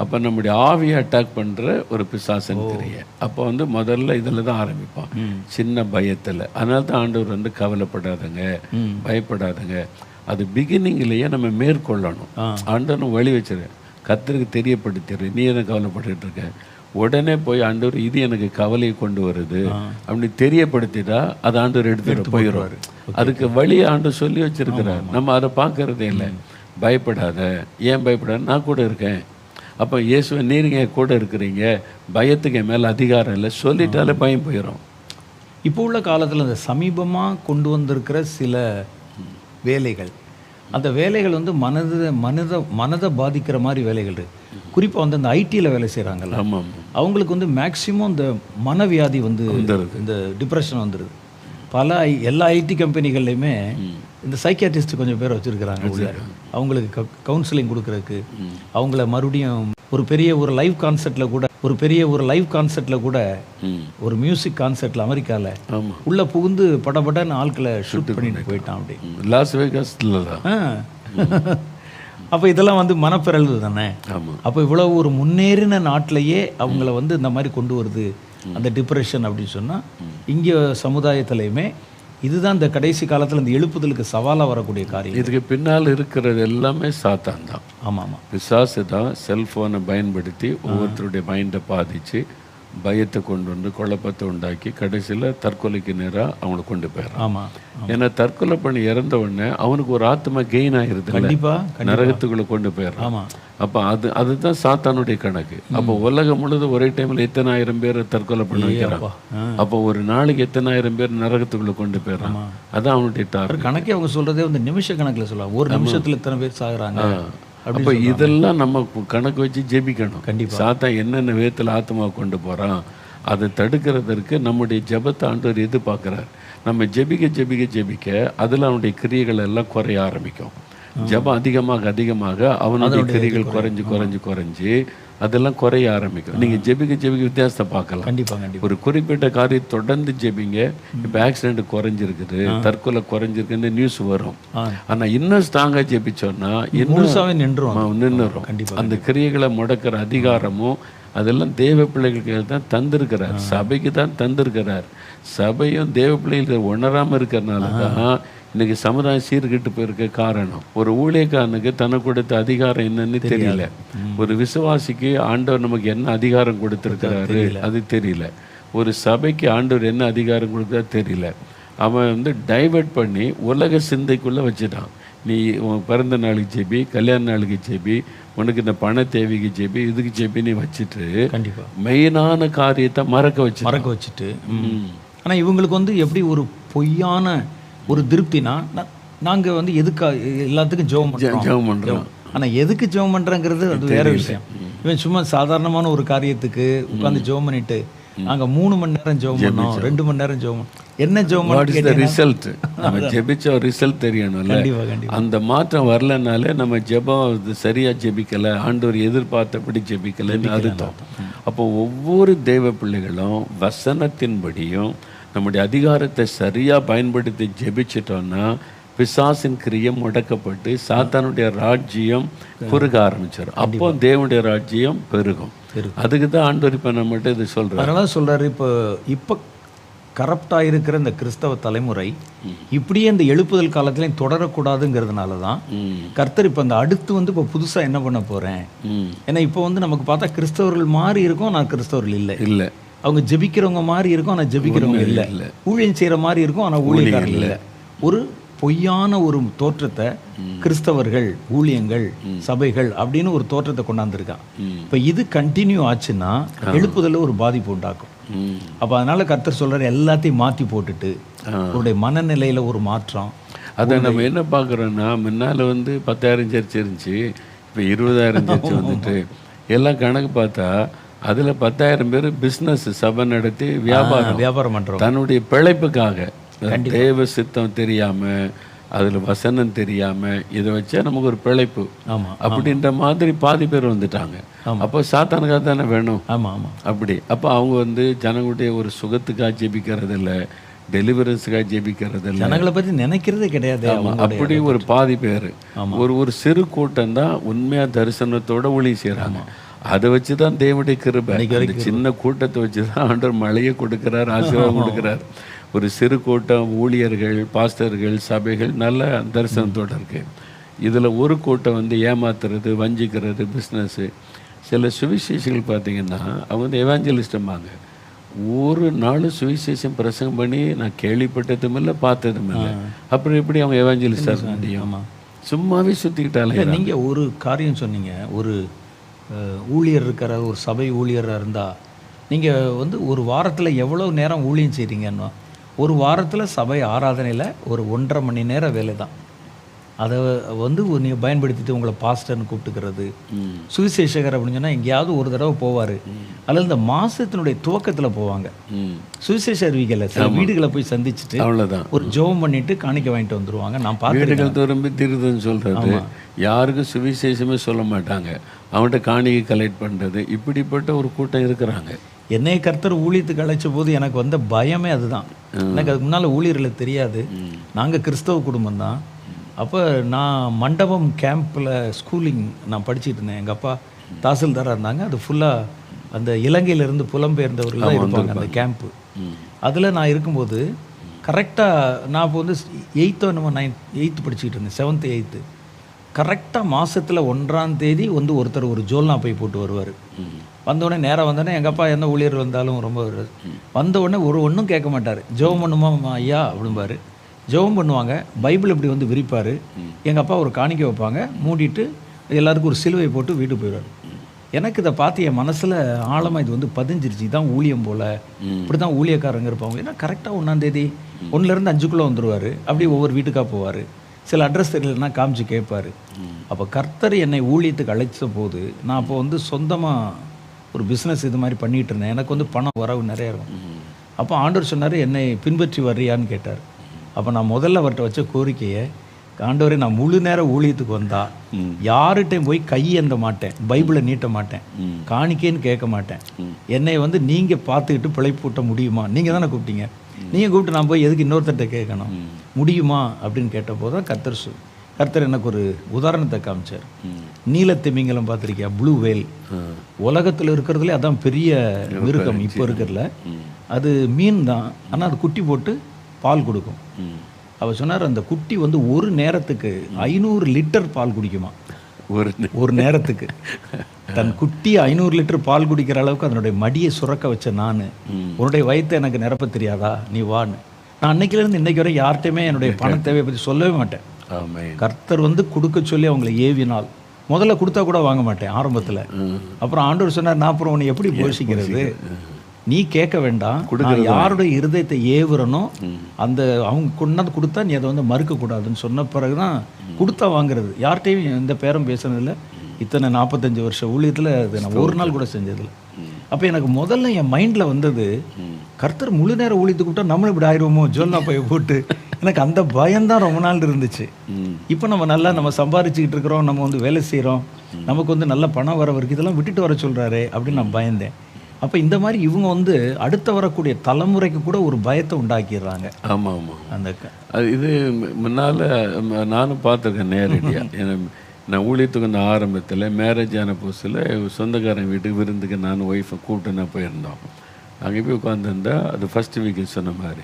அப்போ நம்முடைய ஆவியை அட்டாக் பண்ணுற ஒரு பிசாசன் தெரிய. அப்போ வந்து முதல்ல இதில் தான் ஆரம்பிப்பான், சின்ன பயத்தில். அதனால தான் ஆண்டவர் வந்து கவலைப்படாதங்க, பயப்படாதங்க. அது பிகினிங்லேயே நம்ம மேற்கொள்ளணும். ஆண்டவன் வழி வச்சிரு, கர்த்தருக்கு தெரியப்படுத்திடு, நீ என்ன கவலைப்பட்டுட்டு இருக்க. உடனே போய் ஆண்டவர் இது எனக்கு கவலையை கொண்டு வருது அப்படி தெரியப்படுத்திட்டா அது ஆண்டவர் எடுத்துகிட்டு போயிடுவார். அதுக்கு வழி ஆண்டவர் சொல்லி வச்சிருக்கிறார். நம்ம அதை பார்க்கறதே இல்லை. பயப்படாத, ஏன் பயப்படாத, நான் கூட இருக்கேன். அப்போ இயேசுவை நீங்க கூட இருக்கிறீங்க, பயத்துக்கு என் மேலே அதிகாரம் இல்லை சொல்லிட்டாலே பயம் போயிடும். இப்போ உள்ள காலத்தில் இந்த சமீபமாக கொண்டு வந்திருக்கிற சில வேலைகள், அந்த வேலைகள் வந்து மனதை பாதிக்கிற மாதிரி வேலைகள் இருக்குது. குறிப்பாக வந்து இந்த ஐடியில் வேலை செய்கிறாங்கல்ல, அவங்களுக்கு வந்து மேக்சிமம் இந்த மனவியாதி வந்து இந்த டிப்ரெஷன் வந்துடுது. எல்லா ஐடி கம்பெனிகள்லையுமே இந்த சைக்கியாட்ரிஸ்ட் கொஞ்சம் பேர் வச்சுருக்கிறாங்க. அவங்களுக்கு கவுன்சிலிங் கொடுக்குறதுக்கு, அவங்கள மறுபடியும் ஒரு பெரிய லைவ் கான்சர்ட்டில் கூட ஒரு மியூசிக் கான்சர்ட்டில் அமெரிக்காவில் உள்ளே புகுந்து படபடன்னு ஆட்களை ஷூட் பண்ணிட்டு போயிட்டான். அப்படி லாஸ் வேகாஸ்ல தான். அப்போ இதெல்லாம் வந்து மனப்பிறழ்வு தானே. அப்போ இவ்வளோ ஒரு முன்னேறின நாட்டிலேயே அவங்கள வந்து இந்த மாதிரி கொண்டு வருது அந்த டிப்ரெஷன் அப்படின்னு சொன்னால், இங்கே சமுதாயத்திலையுமே இதுதான் இந்த கடைசி காலத்தில் இந்த எழுப்புதலுக்கு சவாலாக வரக்கூடிய காரியம். இதுக்கு பின்னால் இருக்கிறது எல்லாமே சாத்தான் தான். ஆமாம், பிசாசு தான் செல்ஃபோனை பயன்படுத்தி ஒவ்வொருத்தருடைய மைண்டை பாதித்து பயத்தை கொண்டு வந்து குழப்பத்தை உண்டாக்கி கடைசியில் தற்கொலைக்கு நேராக அவங்கள கொண்டு போயிடறான். ஆமாம், ஏன்னா தற்கொலை பண்ணி இறந்த உடனே அவனுக்கு ஒரு ஆத்மா கெயின் ஆகிருது, கண்டிப்பாக நரகத்துக்குள்ளே கொண்டு போயிடறான். ஆமாம், அப்போ அதுதான் சாத்தானுடைய கணக்கு. அப்போ உலகம் முழுது ஒரே டைமில் எத்தனை ஆயிரம் பேர் தற்கொலை பண்ண வைக்கிறான். அப்போ ஒரு நாளைக்கு எத்தனை ஆயிரம் பேர் நரகத்துக்குள்ளே கொண்டு போயிடறான். அதான் அவனுடைய கணக்கே. அவங்க சொல்கிறதே வந்து நிமிஷ கணக்கில் சொல்லுவாங்க, ஒரு நிமிஷத்தில் எத்தனை பேர் சாகுறாங்க. அப்போ இதெல்லாம் நம்ம கணக்கு வச்சு ஜெபிக்கணும். கண்டிப்பாக சாத்தான் என்னென்ன விதத்தில் ஆத்மாவை கொண்டு போகிறான் அதை தடுக்கிறதற்கு நம்முடைய ஜெபத்தை ஆண்டவர் எதிர்பார்க்குறார். நம்ம ஜெபிக்க அதில் அவனுடைய கிரியைகள் எல்லாம் குறைய ஆரம்பிக்கும். ஜெபம் அதிகமாக அவனுடைய கிரியைகள் குறைஞ்சு அதெல்லாம் குறைய ஆரம்பிக்கும். நீங்கள் ஜெபிக்க வித்தியாசத்தை பார்க்கலாம். கண்டிப்பாக ஒரு குறிப்பிட்ட காரியம் தொடர்ந்து ஜெபிங்க. இப்போ ஆக்சிடென்ட் குறைஞ்சிருக்குது, தற்கொலை குறைஞ்சிருக்குன்னு நியூஸ் வரும். ஆனால் இன்னும் ஸ்ட்ராங்காக ஜெபிச்சோன்னா இன்னும் நின்றுரும். அந்த கிரியைகளை முடக்கிற அதிகாரமும் அதெல்லாம் தேவ பிள்ளைகளுக்கு தான் தந்திருக்கிறார், சபைக்கு தான் தந்திருக்கிறார். சபையும் தேவ பிள்ளைகள் உணராமல் இருக்கிறனால தான் இன்றைக்கி சமுதாயம் சீர்கிட்டு போயிருக்க காரணம். ஒரு ஊழியக்காரனுக்கு தனக்கு கொடுத்த அதிகாரம் என்னன்னு தெரியல. ஒரு விசுவாசிக்கு ஆண்டவர் நமக்கு என்ன அதிகாரம் கொடுத்துருக்கிறாரு அது தெரியல. ஒரு சபைக்கு ஆண்டவர் என்ன அதிகாரம் கொடுத்தா தெரியல. அவன் வந்து டைவர்ட் பண்ணி உலக சிந்தைக்குள்ளே வச்சுட்டான். நீ உன் பிறந்த நாளுக்கு ஜெபி, கல்யாண நாளுக்கு ஜெபி, உனக்கு இந்த பண தேவைக்கு ஜெபி, இதுக்கு ஜெபி நீ வச்சுட்டு கண்டிப்பாக மெயினான காரியத்தை மறக்க வச்சுட்டு ஆனால் இவங்களுக்கு வந்து எப்படி ஒரு பொய்யான ஒரு திருப்தினா, நாங்கள் வந்து எதுக்கு எல்லாத்துக்கும் ஜெபம் பண்ணுறோம், ஆனால் எதுக்கு ஜெபம் பண்ணுறேங்கிறது அது வேற விஷயம். இவன் சும்மா சாதாரணமான ஒரு காரியத்துக்கு உட்காந்து ஜெபம் பண்ணிட்டு நாங்கள் 3 மணி நேரம் ஜெபம் பண்ணோம், 2 மணி நேரம் ஜெபம், என்ன ஜெபம் ரிசல்ட் நம்ம ஜெபிச்ச ரிசல்ட் தெரியணும்ல. அந்த மாற்றம் வரலனாலே நம்ம ஜெபம் சரியா ஜெபிக்கல, ஆண்டவர் எதிர்பார்த்தபடி ஜெபிக்கலன்னு அர்த்தம். அப்போ ஒவ்வொரு தேவ பிள்ளைகளும் வசனத்தின்படியும் நம்முடைய அதிகாரத்தை சரியா பயன்படுத்தி ஜெபிச்சிட்டோம்னா பிசாசின் கிரியம் முடக்கப்பட்டு சாத்தானுடைய ராஜ்யம் குறுக ஆரம்பிச்சிடும். அப்போ தேவனுடைய ராஜ்யம் பெருகும். அதுக்கு தான் ஆண்டவர் இப்போ நம்மகிட்ட இது சொல்கிறார். அதனால சொல்கிறாரு, இப்போ கரப்டாக இருக்கிற இந்த கிறிஸ்தவ தலைமுறை இப்படியே இந்த எழுப்புதல் காலத்துலேயும் தொடரக்கூடாதுங்கிறதுனால தான் கர்த்தர் இப்போ அந்த அடுத்து வந்து இப்போ புதுசாக என்ன பண்ண போகிறேன். ஏன்னா இப்போ வந்து நமக்கு பார்த்தா கிறிஸ்தவர்கள் மாறி இருக்கும், நான் கிறிஸ்தவர்கள் இல்லை. அவங்க ஜெபிக்கிறவங்க மாதிரி இருக்கும், ஆனால் ஜெபிக்கிறவங்க இல்லை. ஊழியம் செய்கிற மாதிரி இருக்கும், ஆனால் ஊழியக்காரர்கள் இல்லை. ஒரு பொய்யான ஒரு தோற்றத்தை கிறிஸ்தவர்கள், ஊழியங்கள், சபைகள் அப்படின்னு ஒரு தோற்றத்தை கொண்டாந்துருக்கான். இப்போ இது கண்டினியூ ஆச்சுன்னா எழுப்புதல ஒரு பாதிப்பு உண்டாக்கும். அப்போ அதனால கர்த்தர் சொல்றாரு, எல்லாத்தையும் மாற்றி போட்டுட்டு உங்களுடைய மனநிலையில ஒரு மாற்றம். அதை நம்ம என்ன பார்க்குறோன்னா, முன்னால் வந்து 10,000 சர்ச் இருந்துச்சு, இப்போ 20,000 சர்ச் வந்துட்டு எல்லாம் கணக்கு பார்த்தா அதில் 10,000 பேர் பிஸ்னஸ் சபை நடத்தி வியாபாரம் பண்ணுறோம் தன்னுடைய பிழைப்புக்காக. தேவ சித்தம் தெரியாமல், அதில் வசனம் தெரியாமல், இதை வச்சா நமக்கு ஒரு பிழைப்பு அப்படின்ற மாதிரி பாதி பேர் வந்துட்டாங்க. அப்போ சாத்தானுக்காக தானே வேணும். அப்படி அப்போ அவங்க வந்து ஜனங்களுடைய ஒரு சுகத்துக்காக ஜெபிக்கிறது இல்லை, டெலிவரன்ஸுக்காக ஜெபிக்கிறது இல்லை, ஜனங்களை பற்றி நினைக்கிறதே கிடையாது. அப்படி ஒரு பாதி பேர், ஒரு சிறு கூட்டம் தான் உண்மையாக தரிசனத்தோட ஊழியம் செய்கிறாங்க. அதை வச்சு தான் தேவனுடைய கிருபை. சின்ன கூட்டத்தை வச்சு தான் ஆண்டவர் மழையை கொடுக்குறார், ஆசீர்வாதம் கொடுக்குறார். ஒரு சிறு கூட்டம் ஊழியர்கள், பாஸ்டர்கள், சபைகள் நல்ல தரிசனத்தோடு இருக்கு. இதில் ஒரு கூட்டம் வந்து ஏமாத்துறது, வஞ்சிக்கிறது, பிஸ்னஸ்ஸு. சில சுவிசேஷங்கள் பார்த்தீங்கன்னா அவங்க வந்து எவாஞ்சலிஸ்டம்பாங்க. ஒரு நாள் சுவிசேஷம் பிரசங்கம் பண்ணி நான் கேள்விப்பட்டதும் இல்லை, பார்த்ததும் இல்லை. அப்புறம் எப்படி அவங்க எவாஞ்சலிஸ்டாக இருக்க முடியும்? சும்மாவே சுற்றிக்கிட்டாலே. நீங்கள் ஒரு காரியம் சொன்னீங்க, ஒரு ஊழியர் இருக்கிற ஒரு சபை ஊழியராக இருந்தால் நீங்கள் வந்து ஒரு வாரத்தில் எவ்வளோ நேரம் ஊழியம் செய்கிறீங்கன்னா, ஒரு வாரத்தில் சபை ஆராதனையில் ஒரு 1.5 மணி நேரம் வேலை தான். அதை வந்து நீங்கள் பயன்படுத்திட்டு உங்களை பாஸ்டர்னு கூப்பிட்டுக்கிறது, சுவிசேஷகர் அப்படின்னு சொன்னால் எங்கேயாவது ஒரு தடவை போவார், அல்லது இந்த மாதத்தினுடைய துவக்கத்தில் போவாங்க சுவிசேஷ அறிவிக்கல. சில வீடுகளை போய் சந்திச்சுட்டு அவ்வளோதான், ஒரு ஜெபம் பண்ணிட்டு காணிக்க வாங்கிட்டு வந்துருவாங்க. நான் வீடுகள் திரும்பி திருதுன்னு சொல்கிறது, யாருக்கும் சுவிசேஷமே சொல்ல மாட்டாங்க, அவன்கிட்ட காணிக்கை கலெக்ட் பண்ணுறது, இப்படிப்பட்ட ஒரு கூட்டம் இருக்கிறாங்க. என்னை கர்த்தர் ஊழியத்துக்கு அழைச்ச போது எனக்கு வந்த பயமே அதுதான். எனக்கு அதுக்கு முன்னால் ஊழியர்களை தெரியாது, நாங்கள் கிறிஸ்தவ குடும்பம் தான். அப்போ நான் மண்டபம் கேம்பில் ஸ்கூலிங் நான் படிச்சுட்டு இருந்தேன். எங்கள் அப்பா தாசில்தாராக இருந்தாங்க. அது ஃபுல்லாக அந்த இலங்கையிலேருந்து புலம்பெயர்ந்தவர்கள் தான் இருப்பாங்க அந்த கேம்ப்பு. அதில் நான் இருக்கும்போது கரெக்டாக நான் இப்போ வந்து 8th படிச்சுக்கிட்டு இருந்தேன், 7th 8th. கரெக்டாக மாதத்தில் 1ஆம் தேதி வந்து ஒருத்தர் ஒரு ஜோல்னா போய் போட்டு வருவார். வந்தோடனே நேராக வந்தோடனே எங்கள் அப்பா எந்த ஊழியர் வந்தாலும் ரொம்ப வந்தவுடனே ஒன்றும் கேட்க மாட்டார். ஜெபம் பண்ணுமா ஐயா அப்படிம்பார். ஜெபம் பண்ணுவாங்க, பைபிள் இப்படி வந்து விரிப்பார். எங்கள் அப்பா ஒரு காணிக்க வைப்பாங்க, மூடிட்டு எல்லாருக்கும் ஒரு சிலுவை போட்டு வீட்டுக்கு போயிடுவார். எனக்கு இதை பார்த்து என் மனசில் ஆழமாக இது வந்து பதிஞ்சிருச்சு, தான் ஊழியம் போல், இப்படி தான் ஊழியக்காரங்க இருப்பாங்க. ஏன்னா கரெக்டாக 1ஆம் தேதி 1லேருந்து 5க்குள்ளே வந்துடுவார். அப்படி ஒவ்வொரு வீட்டுக்காக போவார். சில அட்ரஸ் தெரியலன்னா காமிச்சு கேட்பார். அப்போ கர்த்தர் என்னை ஊழியத்துக்கு அழைச்ச போது நான் அப்போ வந்து சொந்தமாக ஒரு பிஸ்னஸ் இது மாதிரி பண்ணிகிட்டு இருந்தேன். எனக்கு வந்து பணம் வரவு நிறையா இருக்கும். அப்போ ஆண்டவர் சொன்னார், என்னை பின்பற்றி வர்றியான்னு கேட்டார். அப்போ நான் முதல்ல அவர்கிட்ட வச்ச கோரிக்கையை, ஆண்டவரே நான் முழு நேரம் ஊழியத்துக்கு வந்தால் யார்கிட்டையும் போய் கையேந்த மாட்டேன், பைபிளை நீட்ட மாட்டேன், காணிக்கேன்னு கேட்க மாட்டேன், என்னை வந்து நீங்கள் பார்த்துக்கிட்டு பிழைப்பூட்ட முடியுமா? நீங்கள் தானே கூப்பிட்டீங்க, நீங்கள் கூப்பிட்டு நான் போய் எதுக்கு இன்னொருத்தர்கிட்ட கேட்கணும், முடியுமா அப்படின்னு கேட்டபோது தான் கர்த்தர் எனக்கு ஒரு உதாரணத்தை காமிச்சார். நீலத்திமிங்கலம் பார்த்துருக்கியா? Blue whale. உலகத்தில் இருக்கிறதுலே அதான் பெரிய மிருகம் இப்போ இருக்கிறதுல. அது மீன் தான், ஆனால் அது குட்டி போட்டு பால் கொடுக்கும். அவர் சொன்னார், அந்த குட்டி வந்து ஒரு நேரத்துக்கு 500 லிட்டர் பால் குடிக்குமா. ஒரு நேரத்துக்கு தன் குட்டி 500 லிட்டர் பால் குடிக்கிற அளவுக்கு அதனுடைய மடியை சுரக்க வச்ச நான், உன்னுடைய வயிற்றை எனக்கு நிரப்ப தெரியாதா, நீ வான்னு. நான் அன்னைக்கிலேருந்து இன்னைக்கு வரை யார்கிட்டையுமே என்னுடைய பண தேவையை பற்றி சொல்லவே மாட்டேன். ஆமென். கர்த்தர் வந்து கொடுக்க சொல்லி அவங்களை ஏவினால், முதல்ல கொடுத்தா கூட வாங்க மாட்டேன் ஆரம்பத்தில். அப்புறம் ஆண்டவர் சொன்னார், நான் அப்புறம் உன்னை எப்படி போஷிக்கிறது, நீ கேட்க வேண்டாம், நான் யாருடைய இருதயத்தை ஏவுறனோ அந்த அவங்க கொண்டாந்து கொடுத்தா நீ அதை வந்து மறுக்கக்கூடாதுன்னு சொன்ன பிறகு தான் கொடுத்தா வாங்குறது. யார்கிட்டையும் இந்த பேரம் பேசுனதில்லை. இத்தனை 45 வருஷம் ஊழியத்தில் அது நான் ஒரு நாள் கூட செஞ்சதில்லை. அப்போ எனக்கு முதல்ல என் மைண்டில் வந்தது, கர்த்தர் முழு நேரம் ஊழியத்துக்கு விட்டா நம்மளும் இப்படி ஆயிடுவோமோ ஜோல்னா போய் போட்டு, எனக்கு அந்த பயம்தான் ரொம்ப நாள் இருந்துச்சு. இப்போ நம்ம சம்பாரிச்சுக்கிட்டு இருக்கிறோம், நம்ம வந்து வேலை செய்கிறோம், நமக்கு வந்து நல்ல பணம் வர வரைக்கும் இதெல்லாம் விட்டுட்டு வர சொல்கிறாரு அப்படின்னு நான் பயந்தேன். அப்போ இந்த மாதிரி இவங்க வந்து அடுத்த வரக்கூடிய தலைமுறைக்கு கூட ஒரு பயத்தை உண்டாக்கிடுறாங்க. ஆமாம் ஆமாம். அந்த அது இது முன்னால் நானும் பார்த்துருக்கேன் நேரடியாக. நான் ஊழியத்துக்கு இந்த ஆரம்பத்தில் மேரேஜ் ஆன புதுசில் சொந்தக்காரன் வீட்டுக்கு விருந்துக்கு நான் ஒய்ஃபை கூப்பிட்டு நான் போயிருந்தோம். அங்கே போய் உட்காந்துருந்தா அது ஃபஸ்ட்டு வீக்கு சொன்ன மாதிரி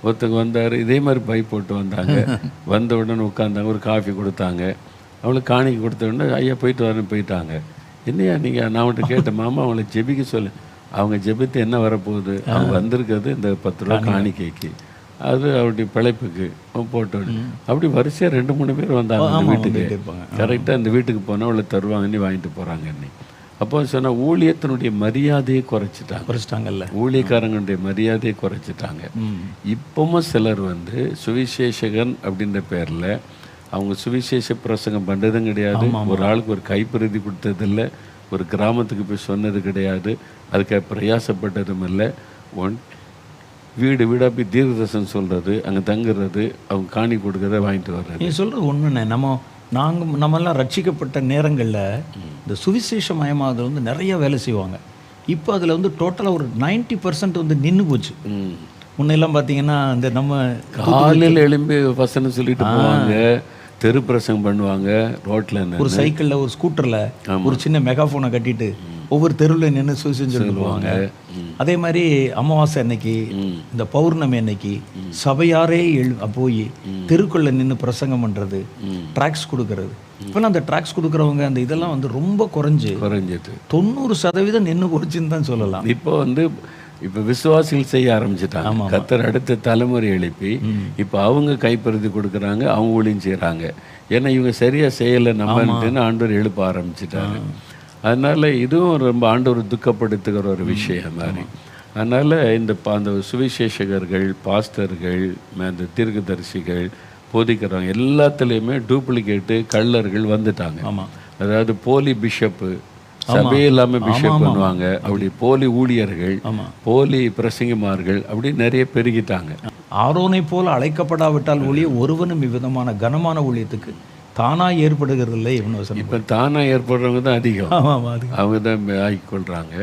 ஒருத்தங்க வந்தார், இதே மாதிரி பைப் போட்டு வந்தாங்க. வந்த உடனே உட்காந்தாங்க, ஒரு காஃபி கொடுத்தாங்க. அவளுக்கு காணிக்கை கொடுத்த உடனே ஐயா போயிட்டு வரேன்னு போயிட்டாங்க. என்னையா நீங்கள், நான் அவன்கிட்ட கேட்டேன், மாமா அவங்கள ஜெபிக்க சொல்லு. அவங்க ஜெபித்து என்ன வரப்போகுது, அவங்க வந்திருக்கிறது இந்த 10 ரூபா காணிக்கைக்கு, அது அவருடைய பிழைப்புக்கு போட்டு அப்படி வரிசையாக 2-3 பேர் வந்தாங்க அந்த வீட்டுக்கு. கரெக்டாக அந்த வீட்டுக்கு போனால் அவளை தருவாங்கன்னு வாங்கிட்டு போகிறாங்க. அப்போ சொன்னால் ஊழியத்தினுடைய மரியாதையை குறைச்சிட்டாங்கல்ல, ஊழியக்காரங்களுடைய மரியாதையை குறைச்சிட்டாங்க. இப்பவும் சிலர் வந்து சுவிசேஷகன் அப்படின்ற பேரில் அவங்க சுவிசேஷ பிரசங்கம் பண்ணுறதும் கிடையாது, ஒரு ஆளுக்கு ஒரு கைப்பிரதி கொடுத்ததில்லை, ஒரு கிராமத்துக்கு போய் சொன்னது கிடையாது, அதுக்காக பிரயாசப்பட்டதும் இல்லை. வீடு வீடாக போய் தீர்க்கதரிசனம் சொல்கிறது, அங்கே தங்குறது, அவங்க காணி கொடுக்கறத வாங்கிட்டு வர்றது. நீ சொல்கிறது ஒன்றுண்ணே, நம்மெல்லாம் ரட்சிக்கப்பட்ட நேரங்களில் இந்த சுவிசேஷ மயமாதல் வந்து நிறைய வேலை செய்வாங்க. இப்போ அதில் வந்து டோட்டலாக ஒரு 90% வந்து நின்று போச்சு. முன்னெல்லாம் பார்த்தீங்கன்னா இந்த நம்ம காலையில் எழும்பி வசனம் சொல்லிட்டு போவாங்க, தெரு பிரசங்கம் பண்ணுவாங்க, ரோட்டில் ஒரு சைக்கிளில் ஒரு ஸ்கூட்டரில் ஒரு சின்ன மெகாஃபோனை கட்டிட்டு ஒவ்வொரு தெருவில் நின்று சுவிசேஷம் சொல்லுவாங்க. அதே மாதிரி அமாவாசை அன்னைக்கு, இந்த பௌர்ணமி அன்னைக்கு சபையாரே போய் தெருக்குள்ள நின்று பிரசங்கம் பண்ணுறது, ட்ராக்ஸ் கொடுக்கறது. இப்போலாம் அந்த ட்ராக்ஸ் கொடுக்குறவங்க அந்த இதெல்லாம் வந்து ரொம்ப குறைஞ்சிட்டு 90% நின்று போச்சுன்னு தான் சொல்லலாம். இப்போ வந்து இப்போ விசுவாசிகள் செய்ய ஆரம்பிச்சிட்டாங்க. கர்த்தர் அடுத்த தலைமுறை எழுப்பி இப்போ அவங்க கைப்பறுதி கொடுக்குறாங்க, அவங்க ஊழியம் செய்கிறாங்க. ஏன்னா இவங்க சரியாக செய்யலை நம்மன்ட்டுன்னு ஆண்டவர் எழுப்ப ஆரம்பிச்சிட்டாங்க. அதனால் இதுவும் ரொம்ப ஆண்டவர் துக்கப்படுத்துகிற ஒரு விஷயம் மாதிரி. அதனால் அந்த சுவிசேஷகர்கள், பாஸ்டர்கள், அந்த தீர்க்கதரிசிகள், போதிக்கிறவங்க எல்லாத்துலேயுமே டூப்ளிகேட்டு கள்ளர்கள் வந்துட்டாங்க. அதாவது போலி பிஷப்பு, சபையே இல்லாமல் பிஷப் பண்ணுவாங்க, அப்படி போலி ஊழியர்கள், போலி பிரசங்கிமார்கள், அப்படி நிறைய பெருகிட்டாங்க. ஆரோனை போல அழைக்கப்படாவிட்டால் ஒழிய ஒருவனும் இவ்விதமான கனமான ஊழியத்துக்கு தானாக ஏற்படுகிறது இல்லை. இப்போ தானாக ஏற்படுறவங்க தான் அதிகம், அவங்க தான் ஆகிக்கொள்கிறாங்க.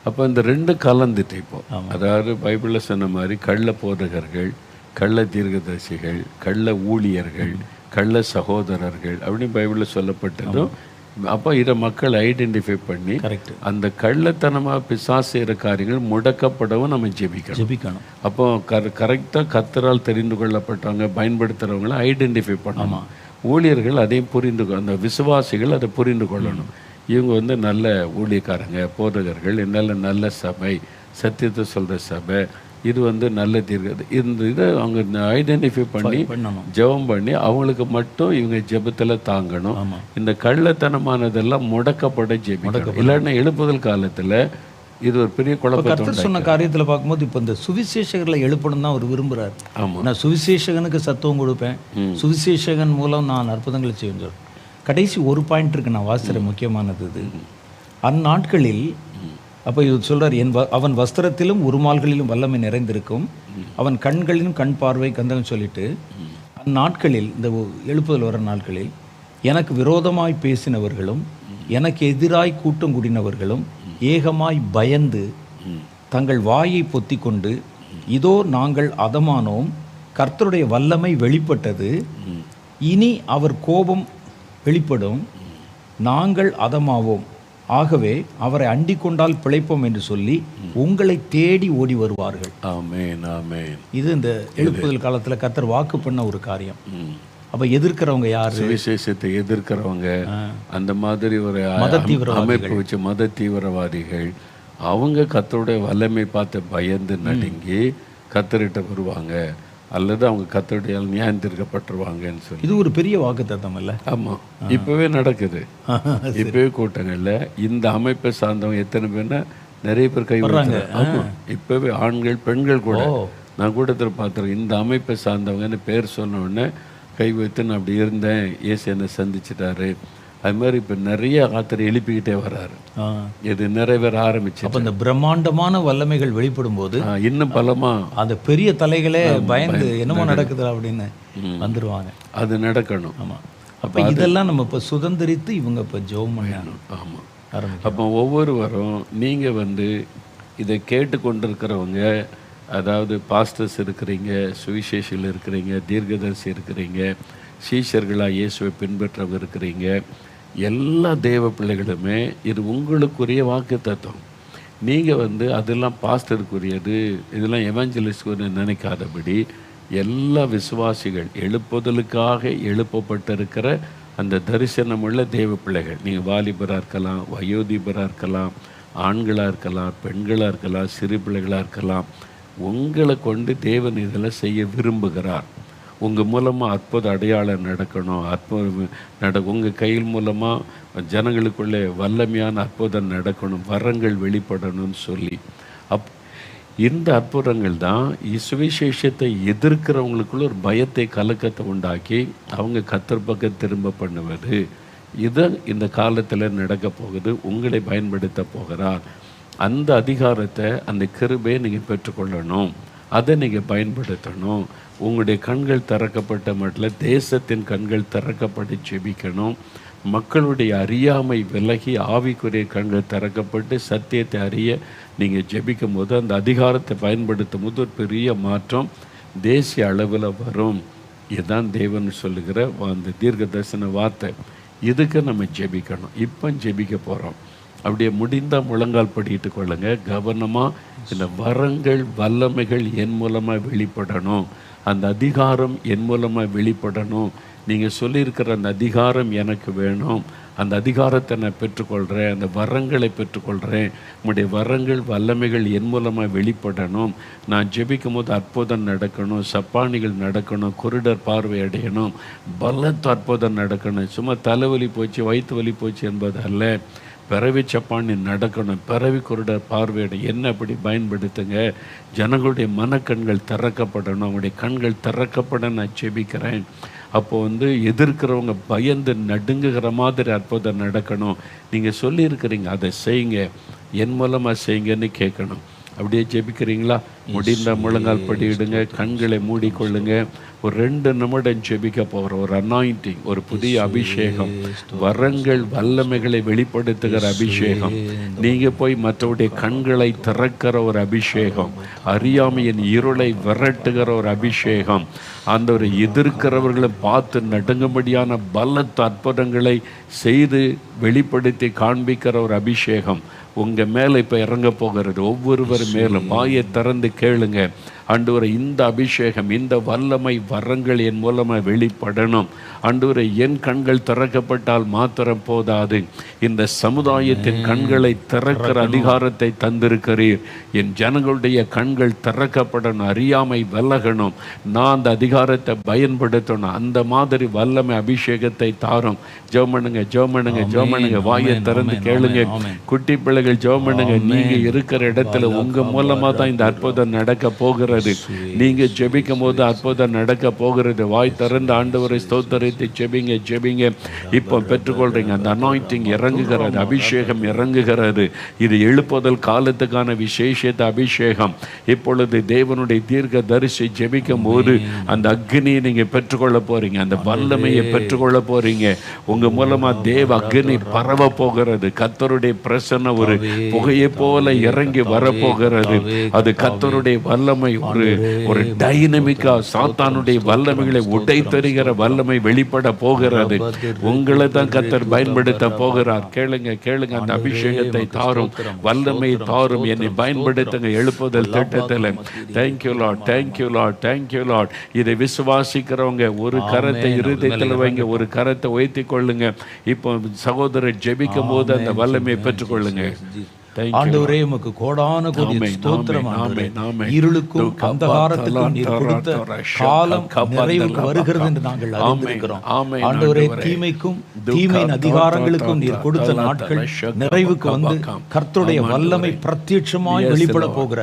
அப்போ இந்த 2 கலந்துட்டு இப்போ, அதாவது பைபிளில் சொன்ன மாதிரி கள்ள போதகர்கள், கள்ள தீர்க்கதரிசிகள், கள்ள ஊழியர்கள், கள்ள சகோதரர்கள் அப்படின்னு பைபிளில் சொல்லப்பட்டதும். அப்போ இதை மக்கள் ஐடென்டிஃபை பண்ணி அந்த கள்ளத்தனமாக பிசாசு செய்கிற காரியங்கள் முடக்கப்படவும் நம்ம ஜெபிக்கணும். அப்போ கரெக்டாக கர்த்தரால் தெரிந்து கொள்ளப்பட்டவங்க, பயன்படுத்துகிறவங்கள ஐடென்டிஃபை பண்ணணும். ஊழியர்கள் அதையும் அந்த விசுவாசிகள் அதை புரிந்து கொள்ளணும். இவங்க வந்து நல்ல ஊழியக்காரங்க, போதகர்கள், நல்ல சபை, சத்தியத்தை சொல்கிற சபை, இது வந்து நல்ல தீர்க்க, இந்த இதை அவங்க ஐடென்டிஃபை பண்ணி ஜெபம் பண்ணி அவங்களுக்கு மட்டும் இவங்க ஜெபத்தில் தாங்கணும். இந்த கள்ளத்தனமானதெல்லாம் முடக்கப்பட ஜெபிக்கணும். இல்லைன்னா எழுப்புதல் காலத்தில் இது ஒரு பெரிய குழப்பத்தை சொன்ன காரியத்தில் பார்க்கும்போது இப்போ இந்த சுவிசேஷகர்களை எழுப்பணும் தான் அவர் விரும்புகிறார். நான் சுவிசேஷகனுக்கு சத்துவம் கொடுப்பேன், சுவிசேஷகன் மூலம் நான் அற்புதங்களை செய்வேன். கடைசி ஒரு பாயிண்ட் இருக்கு, நான் வாசிக்கிறேன், முக்கியமானது இது. அந்நாட்களில் அப்போ இது சொல்கிறார், அவன் வஸ்திரத்திலும் உருமால்களிலும் வல்லமை நிறைந்திருக்கும், அவன் கண்களிலும் கண் பார்வை கந்தகம் சொல்லிட்டு, அந்நாட்களில் இந்த எழுப்புதல் வர நாட்களில் எனக்கு விரோதமாய் பேசினவர்களும் எனக்கு எதிராய் கூட்டம் கூடினவர்களும் ஏகமாய் பயந்து தங்கள் வாயை பொத்தி கொண்டு, இதோ நாங்கள் அதமானோம், கர்த்தருடைய வல்லமை வெளிப்பட்டது, இனி அவர் கோபம் வெளிப்படும், நாங்கள் அதமாவோம், ஆகவே அவரை அண்டிக் கொண்டால் பிழைப்போம் என்று சொல்லி உங்களை தேடி ஓடி வருவார்கள். ஆமென், ஆமென். இது இந்த எழுப்புதல் காலத்தில் கர்த்தர் வாக்கு பண்ண ஒரு காரியம். அப்போ எதிர்க்கிறவங்க யார்? சுவிசேஷத்தை எதிர்க்கிறவங்க, அந்த மாதிரி ஒரு அமைப்பு வச்சு மத தீவிரவாதிகள், அவங்க கர்த்தருடைய வல்லமை பார்த்து பயந்து நடுங்கி கர்த்தர்கிட்ட வருவாங்க. அல்லது அவங்க கர்த்தருடைய நியாயந்தீர்க்கப்பட்டுருவாங்கன்னு சொல்லி. இது ஒரு பெரிய வாக்குத்தத்தம் இல்லை? ஆமாம், இப்போவே நடக்குது. இப்போவே கூட்டங்களில் இந்த அமைப்பை சார்ந்தவங்க எத்தனை பேர்னா நிறைய பேர் கை விடுறாங்க. ஆமாம், இப்போவே ஆண்கள் பெண்கள் கூட நான் கூட்டத்தில் பார்த்துருக்கேன். இந்த அமைப்பை சார்ந்தவங்கன்னு பேர் சொன்ன உடனே கை வைத்து நான் அப்படி இருந்தேன், இயேசு என்னை சந்திச்சிட்டாரு. அது மாதிரி இப்போ நிறைய ஆத்தரை எழுப்பிக்கிட்டே வர்றாரு. இது நிறைவேற ஆரம்பிச்சு. அப்போ இந்த பிரம்மாண்டமான வல்லமைகள் வெளிப்படும் போது இன்னும் பலமா அந்த பெரிய தலைகளே பயந்து என்னமோ நடக்குது அப்படின்னு வந்துடுவாங்க. அது நடக்கணும். ஆமாம். அப்போ இதெல்லாம் நம்ம இப்போ சுதந்திரித்து இவங்க இப்போ ஜெபம் பண்ணணும். ஆமாம். அப்போ ஒவ்வொருவரும் நீங்கள் இதை கேட்டு கொண்டிருக்கிறவங்க, அதாவது பாஸ்டர்ஸ் இருக்கிறீங்க, சுவிசேஷிகள் இருக்கிறீங்க, தீர்க்கதரிசி இருக்கிறீங்க, சீஷர்களாக இயேசுவை பின்பற்றவங்க இருக்கிறீங்க, எல்லா தேவ பிள்ளைகளுமே இது உங்களுக்குரிய வாக்கு தத்துவம். நீங்கள் அதெல்லாம் பாஸ்டருக்குரியது, இதெல்லாம் எவாஞ்சலிஸ்ட்க்கு நினைக்காதபடி எல்லா விசுவாசிகள் எழுப்புதலுக்காக எழுப்பப்பட்டிருக்கிற அந்த தரிசனமுள்ள தேவ பிள்ளைகள், நீங்கள் வாலிபராக இருக்கலாம், வயோதிபராக இருக்கலாம், ஆண்களாக இருக்கலாம், பெண்களாக இருக்கலாம், சிறு பிள்ளைகளாக இருக்கலாம், உங்களை கொண்டு தேவன் இதில் செய்ய விரும்புகிறார். உங்கள் மூலமாக அற்புத அடையாளம் நடக்கணும், அற்புதம் உங்கள் கையில் மூலமாக ஜனங்களுக்குள்ளே வல்லமையான அற்புதம் நடக்கணும், வரங்கள் வெளிப்படணும்னு சொல்லி இந்த அற்புதங்கள் தான் சுவிசேஷத்தை எதிர்க்கிறவங்களுக்குள்ள ஒரு பயத்தை கலக்கத்தை உண்டாக்கி அவங்க கர்த்தர் பக்கம் திரும்ப பண்ணுவது. இதை இந்த காலத்தில் நடக்க போகுது. உங்களை பயன்படுத்த போகிறார். அந்த அதிகாரத்தை, அந்த கிருபையை நீங்கள் பெற்றுக்கொள்ளணும், அதை நீங்கள் பயன்படுத்தணும். உங்களுடைய கண்கள் திறக்கப்பட்ட மட்டும் தேசத்தின் கண்கள் திறக்கப்பட்டு ஜெபிக்கணும். மக்களுடைய அறியாமை விலகி ஆவிக்குரிய கண்கள் திறக்கப்பட்டு சத்தியத்தை அறிய நீங்கள் ஜெபிக்கும் போது அந்த அதிகாரத்தை பயன்படுத்தும் போது ஒரு பெரிய மாற்றம் தேசிய அளவில் வரும். இதுதான் தேவன் சொல்லுகிற அந்த தீர்க்க தரிசன வார்த்தை. இதுக்கு நம்ம ஜெபிக்கணும். இப்போ ஜெபிக்க போகிறோம். அப்படியே முடிந்தால் முழங்கால் படிட்டு கொள்ளுங்க. கவனமாக இந்த வரங்கள் வல்லமைகள் என் மூலமாக வெளிப்படணும், அந்த அதிகாரம் என் மூலமாக வெளிப்படணும். நீங்கள் சொல்லியிருக்கிற அந்த அதிகாரம் எனக்கு வேணும், அந்த அதிகாரத்தை நான் பெற்றுக்கொள்கிறேன், அந்த வரங்களை பெற்றுக்கொள்கிறேன். உங்களுடைய வரங்கள் வல்லமைகள் என் மூலமாக வெளிப்படணும். நான் ஜெபிக்கும் போது அற்புதம் நடக்கணும், சப்பானிகள் நடக்கணும், குருடர் பார்வை அடையணும், பலத்த அற்புதம் நடக்கணும். சும்மா தலைவலி போச்சு வயிற்று வலி போச்சு என்பது அல்ல, பிறவி சப்பானி நடக்கணும், பிறவி குருடர் பார்வையிட என்ன அப்படி பயன்படுத்துங்க. ஜனங்களுடைய மனக்கண்கள் திறக்கப்படணும், அவங்களுடைய கண்கள் திறக்கப்பட நான் ஜெபிக்கிறேன். அப்போது எதிர்க்கிறவங்க பயந்து நடுங்குகிற மாதிரி அற்புதம் நடக்கணும். நீங்கள் சொல்லியிருக்கிறீங்க, அதை செய்யுங்க, என் மூலமாக செய்யுங்கன்னு கேட்கணும். அப்படியே ஜெபிக்கிறீங்களா? முடிந்த முழங்கால் படியிடுங்க, கண்களை மூடிக்கொள்ளுங்க. ஒரு 2 நிமிடம் ஜெபிக்க போகிற ஒரு அனாயிண்டிங், ஒரு புதிய அபிஷேகம், வரங்கள் வல்லமைகளை வெளிப்படுத்துகிற அபிஷேகம், நீங்கள் போய் மற்றவருடைய கண்களை திறக்கிற ஒரு அபிஷேகம், அறியாமையின் இருளை விரட்டுகிற ஒரு அபிஷேகம், அந்த ஒரு எதிர்க்கிறவர்களை பார்த்து நடுங்கும்படியான பலத்த அற்புதங்களை செய்து வெளிப்படுத்தி காண்பிக்கிற ஒரு அபிஷேகம் உங்கள் மேலே இப்போ இறங்க போகிறது. ஒவ்வொருவர் மேலும் வாயை திறந்து கேளுங்க. ஆண்டவரே, இந்த அபிஷேகம், இந்த வல்லமை வரங்கள் என் மூலமாக வெளிப்படணும். ஆண்டவரே, என் கண்கள் திறக்கப்பட்டால் மாத்திரம் போதாது, இந்த சமுதாயத்தின் கண்களை திறக்கிற அதிகாரத்தை தந்திருக்கிறீர். என் ஜனங்களுடைய கண்கள் திறக்கப்படணும், அறியாமை விலகணும், நான் அந்த அதிகாரத்தை பயன்படுத்தணும். அந்த மாதிரி வல்லமை அபிஷேகத்தை தாரும். ஜெபம் பண்ணுங்க, ஜெபம் பண்ணுங்க, ஜெபம் பண்ணுங்க. வாயை திறந்து கேளுங்க. குட்டி பிள்ளைகள் ஜெபம் பண்ணுங்க. நீங்கள் இருக்கிற இடத்துல உங்கள் மூலமாக தான் இந்த அற்புதம் நடக்க போகிறது. நீங்க ஜெபிக்கும் போது அற்புதம் நடக்க போகிறது. வாய் திறந்து ஆண்டவரை ஸ்தோத்திரித்து ஜெபிங்க, ஜெபிங்க. இப்போ பெற்றுக்கொள்றீங்க. அந்த அனாயிண்டிங் இறங்குகிறது, அபிஷேகம் இறங்குகிறது. இது எழுப்புதல் காலத்துக்கான விசேஷத்த அபிஷேகம். இப்பொழுது தேவனுடைய தீர்க்க தரிசி ஜெபிக்கும் போது அந்த அக்னியை நீங்க பெற்றுக்கொள்ள போறீங்க, அந்த வல்லமையை பெற்றுக்கொள்ள போறீங்க. உங்க மூலமா தேவ அக்னி பரவ போகிறது. கர்த்தருடைய பிரசன்ன ஒரு புகையை போல இறங்கி வரப்போகிறது. அது கர்த்தருடைய வல்லமை, ஒரு டைனமிக்கா சாத்தானுடைய வல்லமைகளை உடைத்தெறிகிற வல்லமை வெளிப்பட போகிறது. உங்களை தான் கர்த்தர் பயன்படுத்த போகிறார். கேளுங்க, கேளுங்க. அந்த அபிஷேகத்தை தாரும், வல்லமை தாரும், என்னை பயன்படுத்துங்க எழுப்புதல் திட்டத்தில். Thank you Lord, thank you Lord, thank you Lord. இதை விசுவாசிக்கிறவங்க ஒரு கரத்தை இருதயத்தில் வைங்க, ஒரு கரத்தை உயர்த்தி கொள்ளுங்க. இப்போ சகோதரர் ஜெபிக்கும் போது அந்த வல்லமையை பெற்றுக்கொள்ளுங்க. ஆண்டவரே உமக்கு கோடான கோடி ஸ்தோத்திரம் ஆண்டவரே. இருளுக்கும் அந்தகாரத்துக்கும் நீர் கொடுத்த காலம் நிறைவுக்கு வருகிறது என்று நாங்கள் அறிந்திருக்கிறோம். ஆண்டவரே, தீமைக்கும் தீமையின் அதிகாரங்களுக்கும் நீர் கொடுத்த நாட்கள் நிறைவுக்கு வந்து கர்த்தருடைய வல்லமை பிரத்யட்சமாய் வெளிப்பட போகிற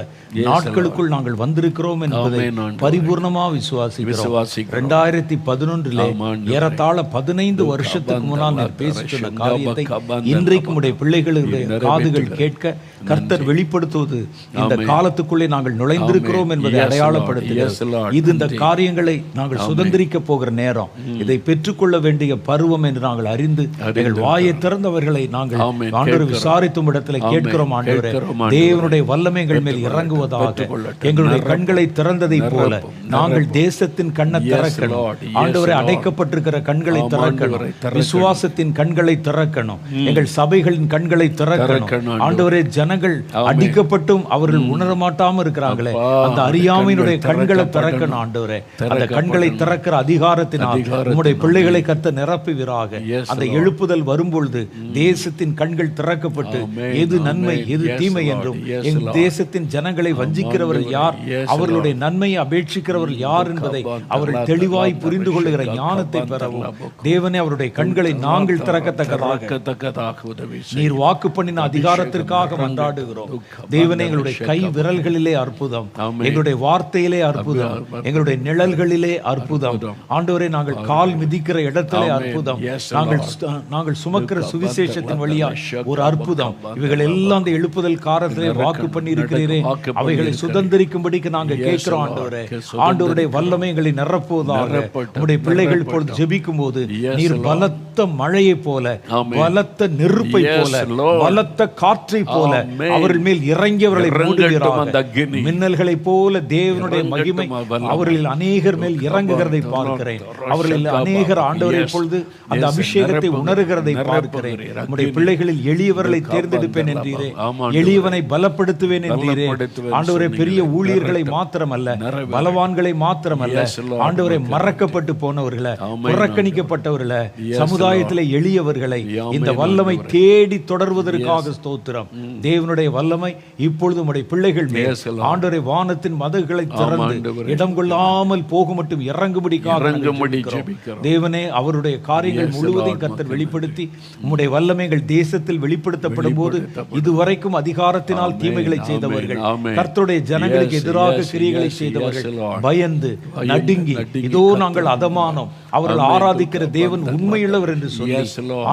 நாட்களுக்குள் நாங்கள் வந்திருக்கிறோம் என்பதை பரிபூர்ணமா விசுவாசிக்கிறோம். 2011 ஏறத்தாழ 15 வருஷத்துக்கு முன்னால் நீர் பேசின காரியத்தை இன்றைக்கு உடைய பிள்ளைகளுடைய காதுகள் கேட்க கர்த்தர் வெளிப்படுத்துவது இந்த காலத்துக்குள்ளே நாங்கள் நுழைந்திருக்கிறோம் என்பதை அடையாளப்படுத்துகிறது. இது இந்த காரியங்களை நாங்கள் சுதந்திரிக்க போகிற நேரம், இதை பெற்றுக்கொள்ள வேண்டிய பருவம் என்று நாங்கள் அறிந்து எங்கள் வாயை திறந்தவர்களை நாங்கள் ஆண்டவரை விசாரித்தும் இடத்துல கேட்கிறோம். ஆண்டவரே, தேவனுடைய வல்லமை எங்கள் மேல் இறங்குவதாக, எங்களுடைய கண்களை திறந்ததை போல நாங்கள் தேசத்தின் கண்ணை திறக்கணும். ஆண்டவரை, அடைக்கப்பட்டிருக்கிற கண்களை திறக்கணும், விசுவாசத்தின் கண்களை திறக்கணும், எங்கள் சபைகளின் கண்களை திறக்கணும். ஆண்டவரே, ஜனங்கள் அடிக்கப்பட்டும் அவர்கள் உணரமாட்டாம இருக்கிறாங்களே, அந்த அறியாமையினுடைய கண்களை திறக்கணும். ஆண்டவரே, அந்த கண்களை திறக்கிற அதிகாரத்தினால் உம்முடைய பிள்ளைகளை கர்த்தர் நிரப்புவீராக. அந்த எழுப்புதல் வரும்பொழுது தேசத்தின் கண்கள் திறக்கப்பட்டு எது நன்மை எது தீமை என்றும், எங்கள் தேசத்தின் ஜனங்களை வஞ்சிக்கிறவர்கள் யார், அவர்களுடைய நன்மையை அபேட்சிக்கிறவர்கள் யார் என்பதை அவர்கள் தெளிவாய் புரிந்து கொள்ளுகிற ஞானத்தை பெறவும் தேவனே அவருடைய கண்களை நாங்கள் திறக்கத்தக்கதாக நீர் வாக்கு பண்ணின அதிகாரத்திற்காக மன்றாடுகிறோம். தேவனே, எங்களுடைய கை விரல்களிலே அற்புதம், எங்களுடைய வார்த்தையிலே அற்புதம், எங்களுடைய நிழல்களிலே அற்புதம். ஆண்டவரே, நாங்கள் கால் மிதிக்கிற இடத்திலே அற்புதம், நாங்கள் சுமக்கிற சுவிசேஷத்தின் வழியா ஒரு அற்புதம். இவைகள் எல்லாம் அந்த எழுப்புதல் காலத்திலே வாக்கு பண்ணி இருக்கிறீரே, அவைகளை சுதந்திரிக்கும்படிக்கு நாங்கள் கேட்கிறோம். ஆண்டவரே, ஆண்டவருடைய வல்லமை எங்களை நிரப்புவதாக. உங்களுடைய பிள்ளைகள் இப்பொழுது ஜெபிக்கும் போது நீர் பலத்த மழையை போல, பலத்த நெருப்பை போல, பலத்த காற்றை போல அவர்கள் மேல் இறங்கியவர்களை மூடுவீராக. மின்னல்களை போல தேவனுடைய மகிமை அவர்களில் அநேகர் மேல் இறங்குகிறதை பார்க்கிறேன். அவர்களில் அநேகர் ஆண்டவரை இப்பொழுது அந்த அபிஷேகத்தை உணர்கிறதை பார்க்கிறேன். நம்முடைய பிள்ளைகளில் எளியவர்களை தேர்ந்தெடுப்பேன் என்றீரே, எளியவனை பலப்படுத்துவேன் என்றீரே. ஆண்டவரை, பெரிய ஊழியர்களை மாத்திரமல்ல, பலவான்களை மாத்திரமல்ல, ஆண்டவரை, மறக்கப்பட்டு போனவர்களை, புறக்கணிக்கப்பட்டவர்களை, சமுதாயத்திலே எளியவர்களை இந்த வல்லமை தேடி தொடர்வதற்காக ஸ்தோத்திரம். தேவனுடைய வல்லமை இப்பொழுது உம்முடைய பிள்ளைகள் மேல் ஆண்டவரை வானத்தின் மதகுகளை திறந்து இடம் கொள்ளாமல் போக மட்டும் இறங்கும்படிக்காக தேவனே, அவருடைய காரியங்கள் முழுவதையும் கர்த்தர் வெளிப்படுத்தி உம்முடைய வல்லமைகள் தேசத்தில் வெளிப்படுத்தப்படும் போது இதுவரைக்கும் அதிகாரத்தினால் தீமைகளை செய்தவர்கள், கர்த்தருடைய ஜனங்களுக்கு எதிராக கிரியைகளை செய்தவர்கள் பயந்து நடுங்கி, இதோ நாங்கள் அதமானோம், அவர்கள் ஆராதிக்கிற தேவன் உண்மையுள்ளவர் என்று சொல்லி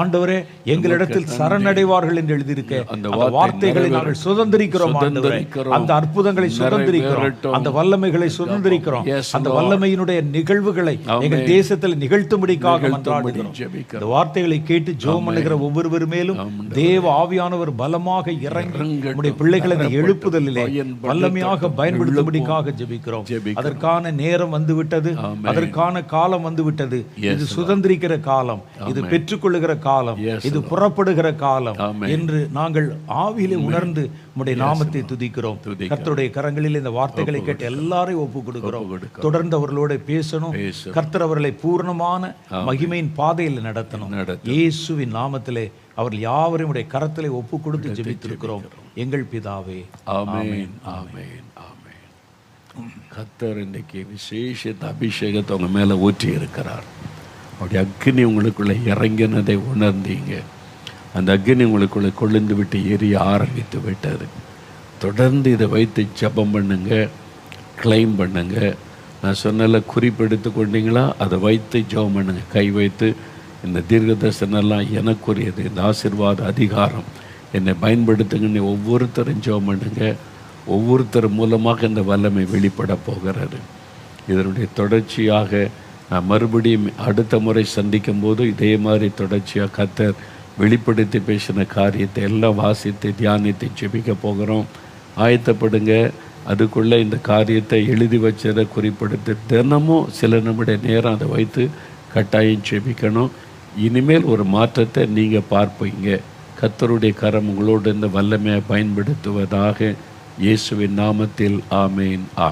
ஆண்டவரே எங்களிடத்தில் சரணடைவார்கள் என்று எழுதியிருக்க அந்த வார்த்தைகளை நாங்கள் சுதந்திரிக்கிறோம். ஆண்டவரே, அந்த அற்புதங்களை சுதந்திரிக்கிறோம், அந்த வல்லமைகளை சுதந்திரிக்கிறோம், அந்த வல்லமையினுடைய நிகழ்வுகளை எங்கள் தேசத்தில் நிகழ்த்தும்படிக்காக மன்றாடுகிறோம். இந்த வார்த்தைகளை கேட்டு ஜெபம் பண்ணுகிற ஒவ்வொருவர் மேலும் தேவ ஆவியானவர் பலமாக இறங்கி நம்முடைய பிள்ளைகளை இந்த எழுப்புதலிலே வல்லமையாக பயன்படுத்தும்படிக்காக ஜெபிக்கிறோம். அதற்கான நேரம் வந்துவிட்டது, அதற்கான காலம் வந்துவிட்டது. இது சுதந்திரிக்கிற காலம், இது பெற்றுக்கொள்ளுகிற காலம், இது புறப்படுகிற காலம் என்று நாங்கள் ஆவியிலே உணர்ந்து உம்முடைய நாமத்தை துதிக்கிறோம். கர்த்தருடைய கரங்களில் இந்த வார்த்தைகளை கேட்டு எல்லாரையும் ஒப்பு கொடுக்கிறோம். தொடர்ந்து அவர்களோட பேசணும். கர்த்தர் அவர்களை பூர்ணமான மகிமையின் பாதையில் நடத்தணும். இயேசுவின் நாமத்திலே அவர்கள் யாவரையும் உடைய கரத்திலே ஒப்பு கொடுத்து ஜெபித்திருக்கிறோம். எங்கள் பிதாவே, ஆமென், ஆமென், ஆமென். கர்த்தர் இன்றைக்கு விசேஷ அபிஷேகத்தை உங்க மேல ஊற்றி இருக்கிறார். அவருடைய அக்னி உங்களுக்குள்ள இறங்கினதை உணர்ந்தீங்க. அந்த அக்னி உங்களுக்குள்ளே கொழுந்து விட்டு எரிய ஆரம்பித்து விட்டது. தொடர்ந்து இதை வைத்து ஜெபம் பண்ணுங்க, கிளைம் பண்ணுங்க. நான் சொன்னல குறிப்பெடுத்து கொண்டீங்களா, அதை வைத்து ஜெபம் பண்ணுங்க. கை வைத்து இந்த தீர்க்க தரிசனெல்லாம் எனக்குரியது, இந்த ஆசீர்வாத அதிகாரம் என்னை பயன்படுத்துங்கன்னு ஒவ்வொருத்தரும் ஜெபம் பண்ணுங்க. ஒவ்வொருத்தர் மூலமாக இந்த வல்லமை வெளிப்பட போகிறது. இதனுடைய தொடர்ச்சியாக நான் மறுபடியும் அடுத்த முறை சந்திக்கும் போது இதே மாதிரி தொடர்ச்சியாக கர்த்தர் வெளிப்படுத்தி பேசின காரியத்தை எல்லாம் வாசித்து தியானித்து ஜெபிக்க போகிறோம். ஆயத்தப்படுங்க. அதுக்குள்ளே இந்த காரியத்தை எழுதி வச்சதை குறிப்பிடுத்து தினமும் சில நிமிட நேரம் அதை வைத்து கட்டாயம் ஜெபிக்கணும். இனிமேல் ஒரு மாற்றத்தை நீங்கள் பார்ப்பீங்க. கர்த்தருடைய கரம் உங்களோடு இந்த வல்லமையை பயன்படுத்துவதாக. இயேசுவின் நாமத்தில் ஆமேன், ஆமேன்.